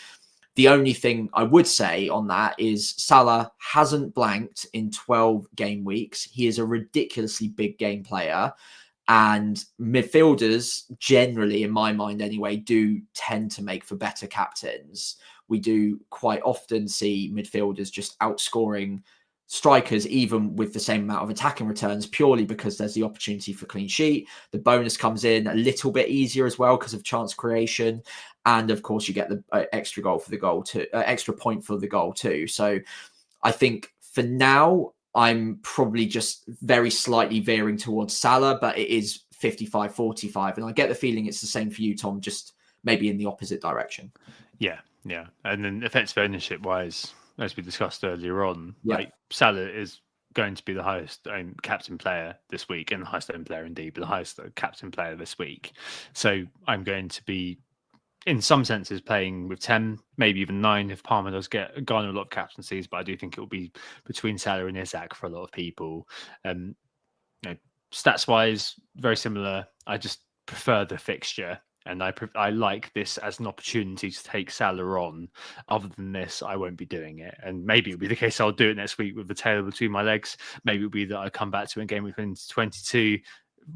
The only thing I would say on that is Salah hasn't blanked in 12 game weeks. He is a ridiculously big game player. And midfielders, generally, in my mind anyway, do tend to make for better captains. We do quite often see midfielders just outscoring strikers, even with the same amount of attacking returns, purely because there's the opportunity for clean sheet. The bonus comes in a little bit easier as well because of chance creation. And of course, you get the extra goal for the goal too, extra point for the goal too. So I think for now, I'm probably just very slightly veering towards Salah, but it is 55-45. And I get the feeling it's the same for you, Tom, just maybe in the opposite direction. Yeah. And then effective ownership wise, as we discussed earlier on, like Salah is going to be the highest captain player this week, and the highest owned player indeed, but the highest captain player this week. So I'm going to be, in some senses, playing with 10, maybe even 9 if Palmer does garner a lot of captaincies, but I do think it will be between Salah and Isak for a lot of people. Stats wise, very similar. I just prefer the fixture. And I like this as an opportunity to take Salah on. Other than this, I won't be doing it. And maybe it'll be the case I'll do it next week with the tail between my legs. Maybe it'll be that I come back to it in Gameweek 2022,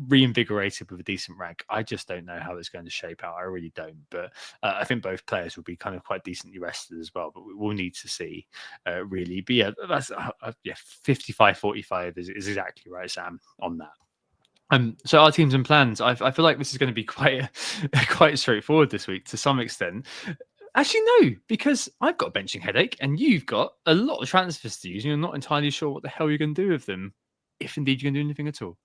reinvigorated with a decent rank. I just don't know how it's going to shape out. I really don't. But I think both players will be kind of quite decently rested as well. But we'll need to see, really. But yeah, that's 55-45 is exactly right, Sam, on that. So our teams and plans, I feel like this is going to be quite straightforward this week to some extent. Actually, no, because I've got a benching headache and you've got a lot of transfers to use and you're not entirely sure what the hell you're going to do with them, if indeed you're going to do anything at all.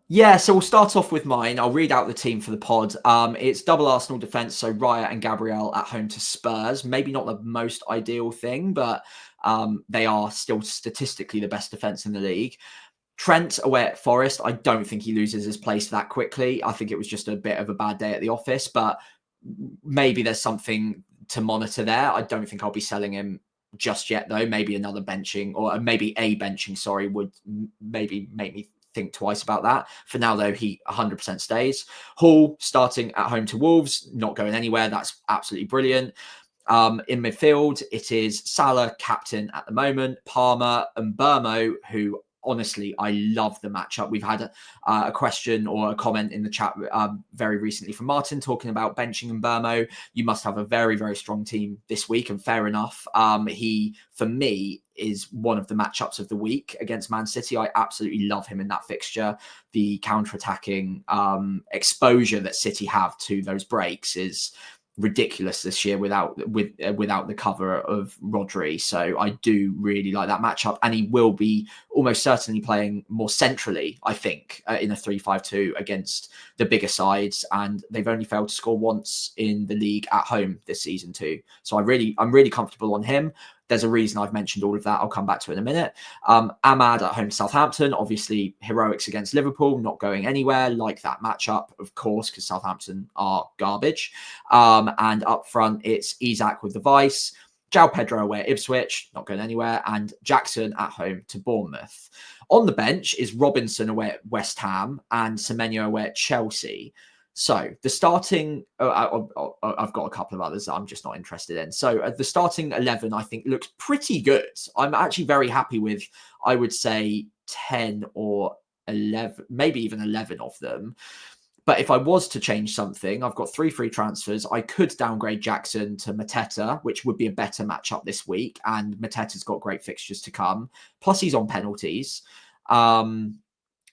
Yeah, so we'll start off with mine. I'll read out the team for the pod. It's double Arsenal defence, so Raya and Gabriel at home to Spurs. Maybe not the most ideal thing, but they are still statistically the best defence in the league. Trent away at Forest. I don't think he loses his place that quickly. I think it was just a bit of a bad day at the office, but maybe there's something to monitor there. I don't think I'll be selling him just yet, though. Maybe another benching, or maybe a benching, would maybe make me think twice about that. For now, though, he 100% stays. Hall starting at home to Wolves, not going anywhere. That's absolutely brilliant. In midfield, it is Salah, captain at the moment, Palmer and Burmo, who honestly, I love the matchup. We've had a question or a comment in the chat very recently from Martin talking about benching and Burmo. You must have a very, very strong team this week, and fair enough. He, for me, is one of the matchups of the week against Man City. I absolutely love him in that fixture. The counter-attacking exposure that City have to those breaks is ridiculous this year without the cover of Rodri. So I do really like that matchup, and he will be almost certainly playing more centrally, I think, in a 3-5-2 against the bigger sides, and they've only failed to score once in the league at home this season too. So I'm really comfortable on him. There's a reason I've mentioned all of that. I'll come back to it in a minute. Ahmad at home to Southampton. Obviously, heroics against Liverpool, not going anywhere. Like that matchup, of course, because Southampton are garbage. And up front, it's Isak with the Vice. João Pedro away at Ipswich, not going anywhere. And Jackson at home to Bournemouth. On the bench is Robinson away at West Ham and Semenyo away at Chelsea. So the starting, I've got a couple of others that I'm just not interested in. So the starting 11, I think, looks pretty good. I'm actually very happy with, I would say, 10 or 11, maybe even 11 of them. But if I was to change something, I've got 3 free transfers. I could downgrade Jackson to Mateta, which would be a better matchup this week. And Mateta's got great fixtures to come. Plus, he's on penalties, although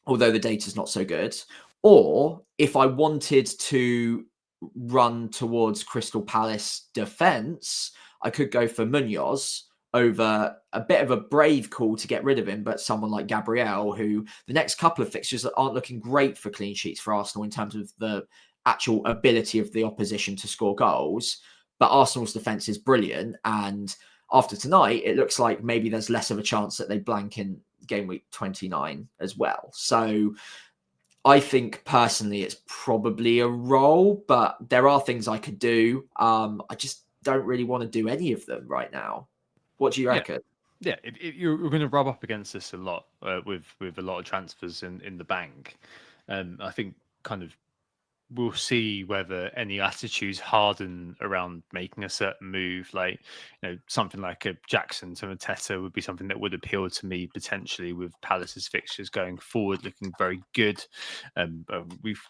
the data's not so good. Or if I wanted to run towards Crystal Palace defense, I could go for Munoz over a bit of a brave call to get rid of him, but someone like Gabriel, who the next couple of fixtures aren't looking great for clean sheets for Arsenal in terms of the actual ability of the opposition to score goals. But Arsenal's defense is brilliant. And after tonight, it looks like maybe there's less of a chance that they blank in game week 29 as well. So I think personally it's probably a roll, but there are things I could do. I just don't really want to do any of them right now. What do you reckon? Yeah, you're going to rub up against this a lot with a lot of transfers in the bank. I think kind of we'll see whether any attitudes harden around making a certain move. Like, something like a Jackson to Mateta would be something that would appeal to me potentially, with Palace's fixtures going forward looking very good. We've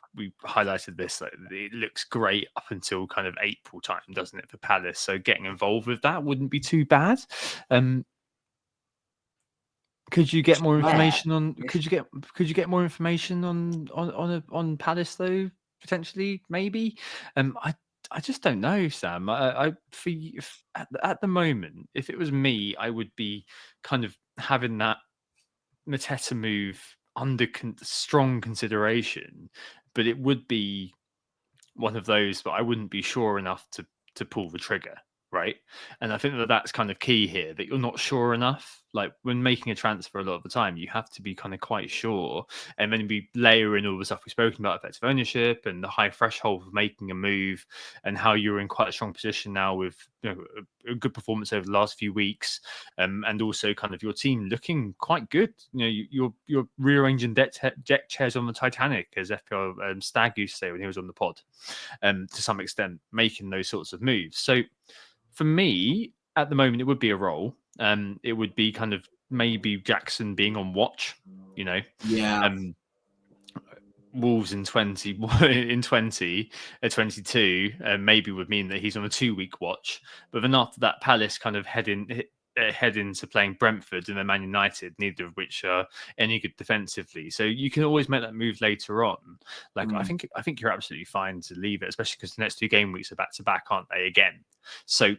highlighted this, like, it looks great up until kind of April time, doesn't it, for Palace? So getting involved with that wouldn't be too bad. Could you get more information on? Could you get more information on Palace though? Potentially, maybe. I just don't know, Sam. At the moment, if it was me, I would be kind of having that Mateta move under strong consideration, but it would be one of those, but I wouldn't be sure enough to pull the trigger. Right. And I think that's kind of key here, that you're not sure enough. Like, when making a transfer, a lot of the time, you have to be kind of quite sure. And then we layer in all the stuff we've spoken about, effective ownership and the high threshold of making a move, and how you're in quite a strong position now with a good performance over the last few weeks. And also kind of your team looking quite good. You're rearranging deck chairs on the Titanic, as FPL Stag used to say when he was on the pod, to some extent, making those sorts of moves. So for me, at the moment, it would be a roll. It would be kind of maybe Jackson being on watch, Yeah. Wolves in 22, maybe would mean that he's on a 2-week watch. But then after that, Palace kind of head into playing Brentford and then Man United, neither of which are any good defensively. So you can always make that move later on. Like, I think you're absolutely fine to leave it, especially because the next 2 game weeks are back to back, aren't they? Again, so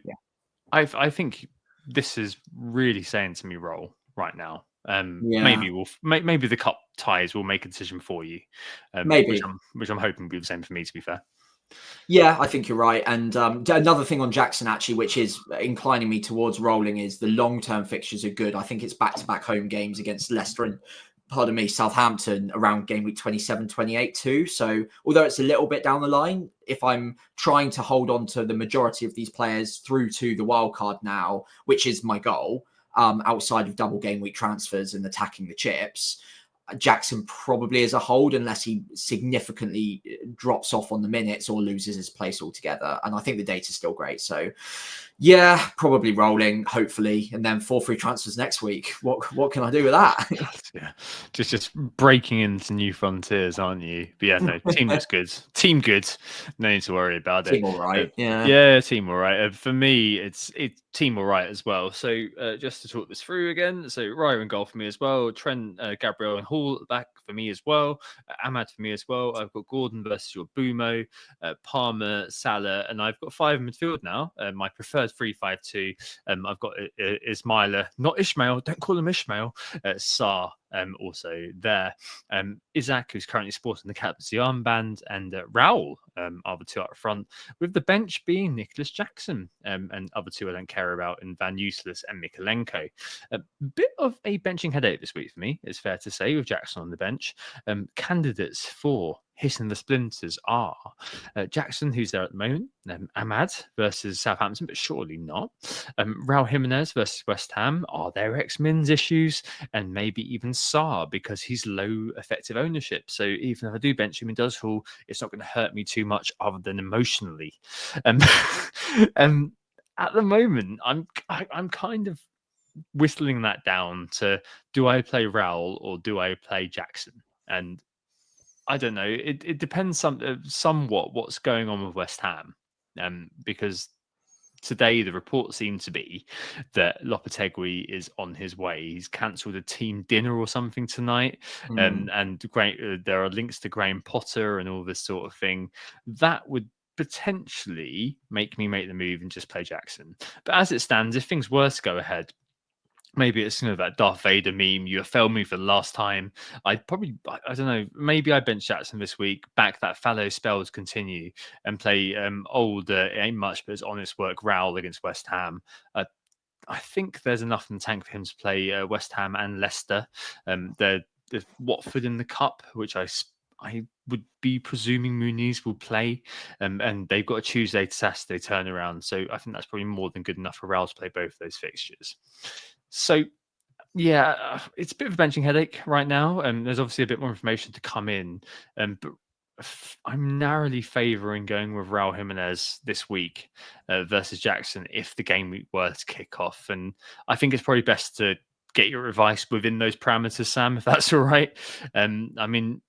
I think this is really saying to me roll right now. Maybe maybe the cup ties will make a decision for you. Maybe, which I'm hoping will be the same for me, to be fair. Yeah, I think you're right. And another thing on Jackson, actually, which is inclining me towards rolling, is the long-term fixtures are good. I think it's back-to-back home games against Leicester and, Southampton around game week 27, 28 too. So although it's a little bit down the line, if I'm trying to hold on to the majority of these players through to the wild card now, which is my goal, outside of double game week transfers and attacking the chips, Jackson probably is a hold unless he significantly drops off on the minutes or loses his place altogether. And I think the data's still great. So yeah, probably rolling, hopefully, and then 4 free transfers next week. What can I do with that? Yeah, just breaking into new frontiers, aren't you? But yeah, no, team looks good. Team good. No need to worry about it. Team all right. Yeah, team all right. For me, it's team all right as well. So just to talk this through again. So Raya and goal for me as well. Trent, Gabriel and Hall at the back for me as well. Ahmad for me as well. I've got Gordon versus your Bumo, Palmer, Salah, and I've got 5 in midfield now. My preferred 3-5-2. I've got Ismaila, not Ishmael. Don't call him Ishmael. Sarr. Also there. Isaac, who's currently sporting the captaincy armband, and Raul are the 2 up front, with the bench being Nicholas Jackson, and other 2 I don't care about, in Van Useless and Mikolenko. A bit of a benching headache this week for me, it's fair to say, with Jackson on the bench. bench. Candidates for hitting the splinters are Jackson, who's there at the moment, Ahmad versus Southampton, but surely not. Raul Jimenez versus West Ham. Are there ex-Mins issues? And maybe even Sarr, because he's low effective ownership. So even if I do bench him in Does Hall, it's not going to hurt me too much other than emotionally. At the moment, I'm kind of whistling that down to, do I play Raul or do I play Jackson? And I don't know. It depends somewhat what's going on with West Ham, because today the report seemed to be that Lopetegui is on his way. He's cancelled a team dinner or something tonight, and there are links to Graham Potter and all this sort of thing. That would potentially make me make the move and just play Jackson. But as it stands, if things were to go ahead, maybe it's that Darth Vader meme. You have failed me for the last time. I'd probably, I don't know, maybe I bench Jackson this week, back that fallow spell to continue, and play old, it ain't much, but it's honest work Raul against West Ham. I think there's enough in the tank for him to play West Ham and Leicester. There's Watford in the Cup, which I would be presuming Muniz will play, and they've got a Tuesday to Saturday turnaround. So I think that's probably more than good enough for Raul to play both of those fixtures. So, yeah, it's a bit of a benching headache right now, and there's obviously a bit more information to come in. But I'm narrowly favouring going with Raul Jimenez this week versus Jackson if the game week were to kick off. And I think it's probably best to get your advice within those parameters, Sam, if that's all right. I mean,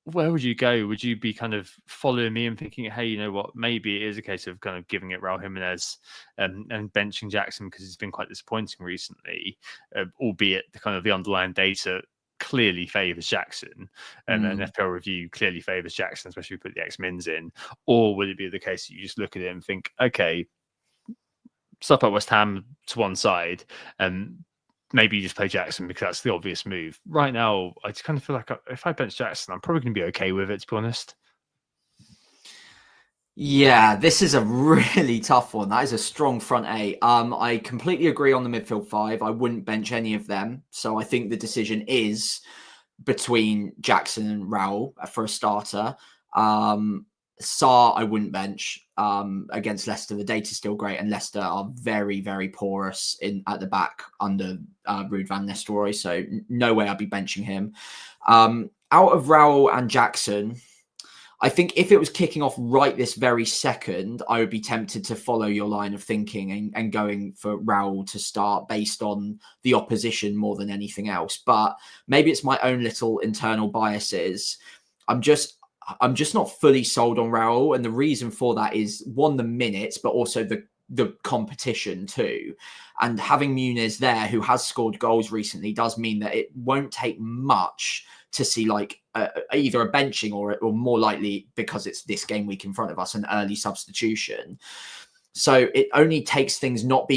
where would you go? Would you be kind of following me and thinking, hey, you know what, maybe it is a case of kind of giving it Raul Jimenez and benching Jackson because it's been quite disappointing recently, albeit the kind of the underlying data clearly favours Jackson, and FPL review clearly favours Jackson, especially if we put the X-Mins in? Or would it be the case that you just look at it and think, okay, stuff like West Ham to one side, maybe you just play Jackson because that's the obvious move. Right now, I just kind of feel like if I bench Jackson, I'm probably going to be okay with it, to be honest. Yeah, this is a really tough one. That is a strong front eight. I completely agree on the midfield five. I wouldn't bench any of them. So I think the decision is between Jackson and Raul for a starter. Sarr, I wouldn't bench against Leicester. The data's still great, and Leicester are very, very porous at the back under Ruud van Nistelrooy. So no way I'd be benching him. Out of Raul and Jackson, I think if it was kicking off right this very second, I would be tempted to follow your line of thinking and going for Raul to start based on the opposition more than anything else. But maybe it's my own little internal biases. I'm just not fully sold on Raul. And the reason for that is, one, the minutes, but also the competition too. And having Muniz there, who has scored goals recently, does mean that it won't take much to see like either a benching or more likely, because it's this game week in front of us, an early substitution. So it only takes things not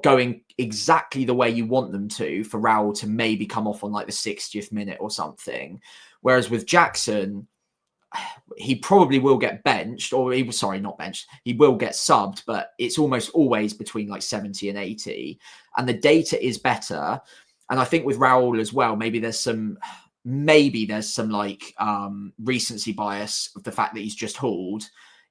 going exactly the way you want them to for Raul to maybe come off on like the 60th minute or something. Whereas with Jackson, he probably will get benched, or not benched. He will get subbed, but it's almost always between like 70 and 80. And the data is better. And I think with Raul as well, maybe there's some like recency bias of the fact that he's just hauled.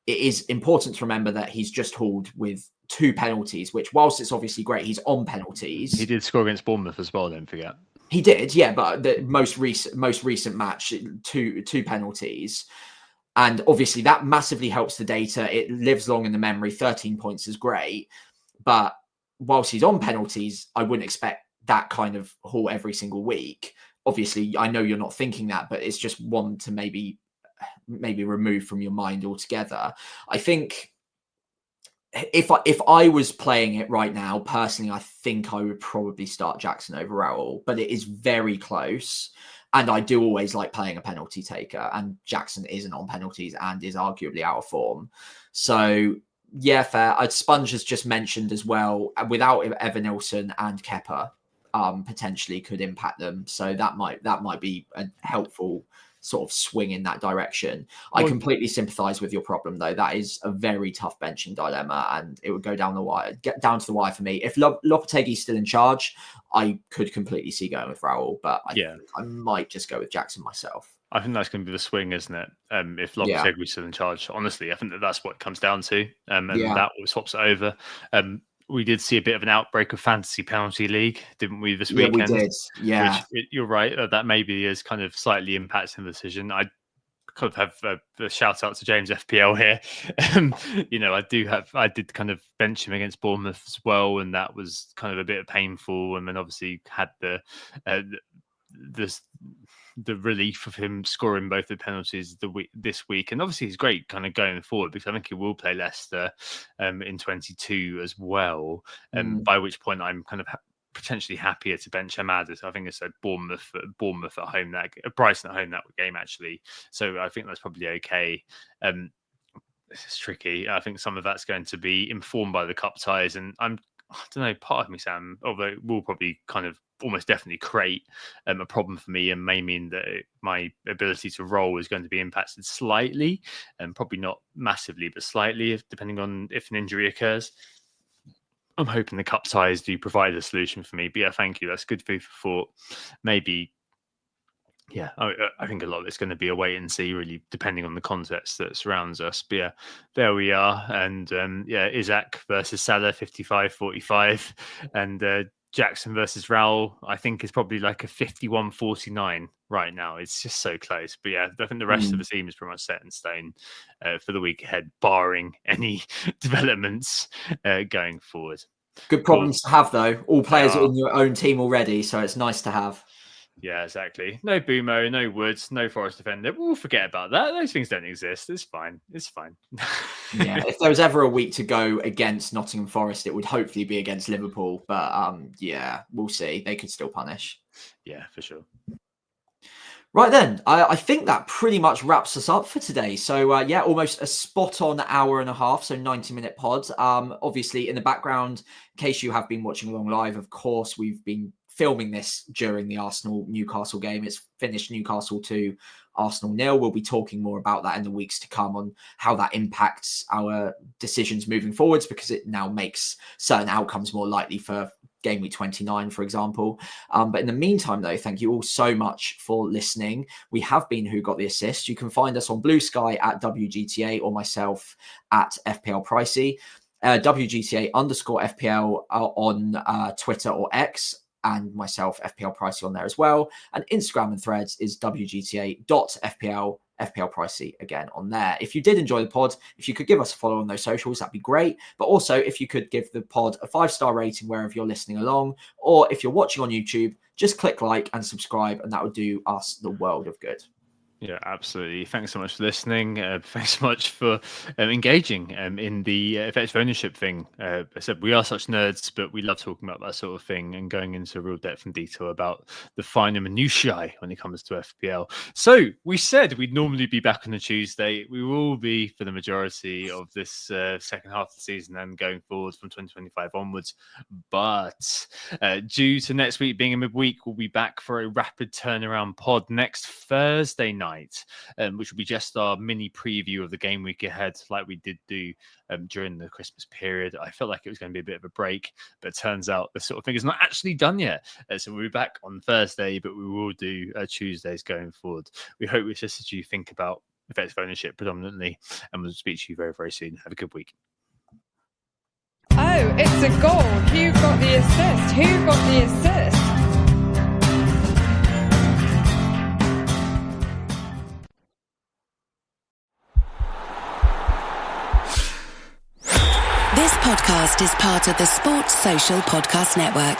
It is important to remember that he's just hauled with 2 penalties, which, whilst it's obviously great, he's on penalties. He did score against Bournemouth as well, don't forget. He did, yeah, but the most recent match, two penalties. And obviously that massively helps the data. It lives long in the memory. 13 points is great. But whilst he's on penalties, I wouldn't expect that kind of haul every single week. Obviously, I know you're not thinking that, but it's just one to maybe remove from your mind altogether. I think if I was playing it right now, personally, I think I would probably start Jackson over Raul, but it is very close. And I do always like playing a penalty taker, and Jackson isn't on penalties and is arguably out of form. So yeah, fair. Sponge has just mentioned as well, without Evanilson and Kepa, potentially could impact them. So that might be a helpful sort of swing in that direction. I completely sympathise with your problem, though. That is a very tough benching dilemma, and it would go down the wire, get down to the wire for me. If Lopetegui's still in charge, I could completely see going with Raul, but I think I might just go with Jackson myself. I think that's going to be the swing, isn't it? If Lopetegui's still in charge, honestly, I think that's what it comes down to, and that swaps it over. We did see a bit of an outbreak of fantasy penalty league, didn't we, this weekend? We did. Yeah, which, you're right. That maybe is kind of slightly impacting the decision. I kind of have a shout out to James FPL here. I did kind of bench him against Bournemouth as well, and that was kind of a bit painful. And then obviously had the relief of him scoring both the penalties this week, and obviously he's great kind of going forward, because I think he will play Leicester in 22 as well, by which point I'm kind of potentially happier to bench Ahmad. I think it's Bournemouth at home, that Brighton at home, that game actually, so I think that's probably okay. It's tricky. I think some of that's going to be informed by the cup ties, and I don't know, part of me, Sam, although it will probably kind of almost definitely create a problem for me, and may mean that my ability to roll is going to be impacted slightly, and probably not massively, but slightly, depending on if an injury occurs. I'm hoping the cup ties do provide a solution for me. But yeah, thank you. That's good food for thought. Maybe, I think a lot of it's going to be a wait and see, really, depending on the context that surrounds us. But yeah, there we are. And Isaac versus Salah, 55-45. And Jackson versus Raul, I think, is probably like a 51-49 right now. It's just so close. But yeah, I think the rest of the team is pretty much set in stone for the week ahead, barring any developments going forward. Good problems to have, though. All players are in your own team already, so it's nice to have. Yeah, exactly. No Bumo, no Woods, no Forest defender. We'll forget about that. Those things don't exist. It's fine. It's fine. If there was ever a week to go against Nottingham Forest, it would hopefully be against Liverpool. But we'll see. They could still punish. Yeah, for sure. Right then, I think that pretty much wraps us up for today. So almost a spot on hour and a half, so 90-minute pod. Obviously, in the background, in case you have been watching along live, of course, we've been filming this during the Arsenal-Newcastle game. It's finished Newcastle 2, Arsenal 0. We'll be talking more about that in the weeks to come, on how that impacts our decisions moving forwards, because it now makes certain outcomes more likely for game week 29, for example. But in the meantime, though, thank you all so much for listening. We have been Who Got the Assist. You can find us on Blue Sky at WGTA, or myself at FPL Pricey. WGTA_FPL on Twitter or X, and myself, FPL Pricey, on there as well. And Instagram and Threads is WGTA.FPL, FPL Pricey again on there. If you did enjoy the pod, if you could give us a follow on those socials, that'd be great. But also, if you could give the pod a 5-star rating wherever you're listening along, or if you're watching on YouTube, just click like and subscribe, and that would do us the world of good. Yeah, absolutely. Thanks so much for listening. Thanks so much for engaging in the effective ownership thing. I said we are such nerds, but we love talking about that sort of thing and going into real depth and detail about the finer minutiae when it comes to FPL. So we said we'd normally be back on a Tuesday. We will be for the majority of this second half of the season and going forward from 2025 onwards. But due to next week being a midweek, we'll be back for a rapid turnaround pod next Thursday night. Which will be just our mini preview of the game week ahead, like we did do during the Christmas period. I felt like it was going to be a bit of a break, but it turns out the sort of thing is not actually done yet. So we'll be back on Thursday, but we will do Tuesdays going forward. We hope it's just as you think about effective ownership predominantly, and we'll speak to you very, very soon. Have a good week. Oh, it's a goal. Who got the assist? Who got the assist? This podcast is part of the Sports Social Podcast Network.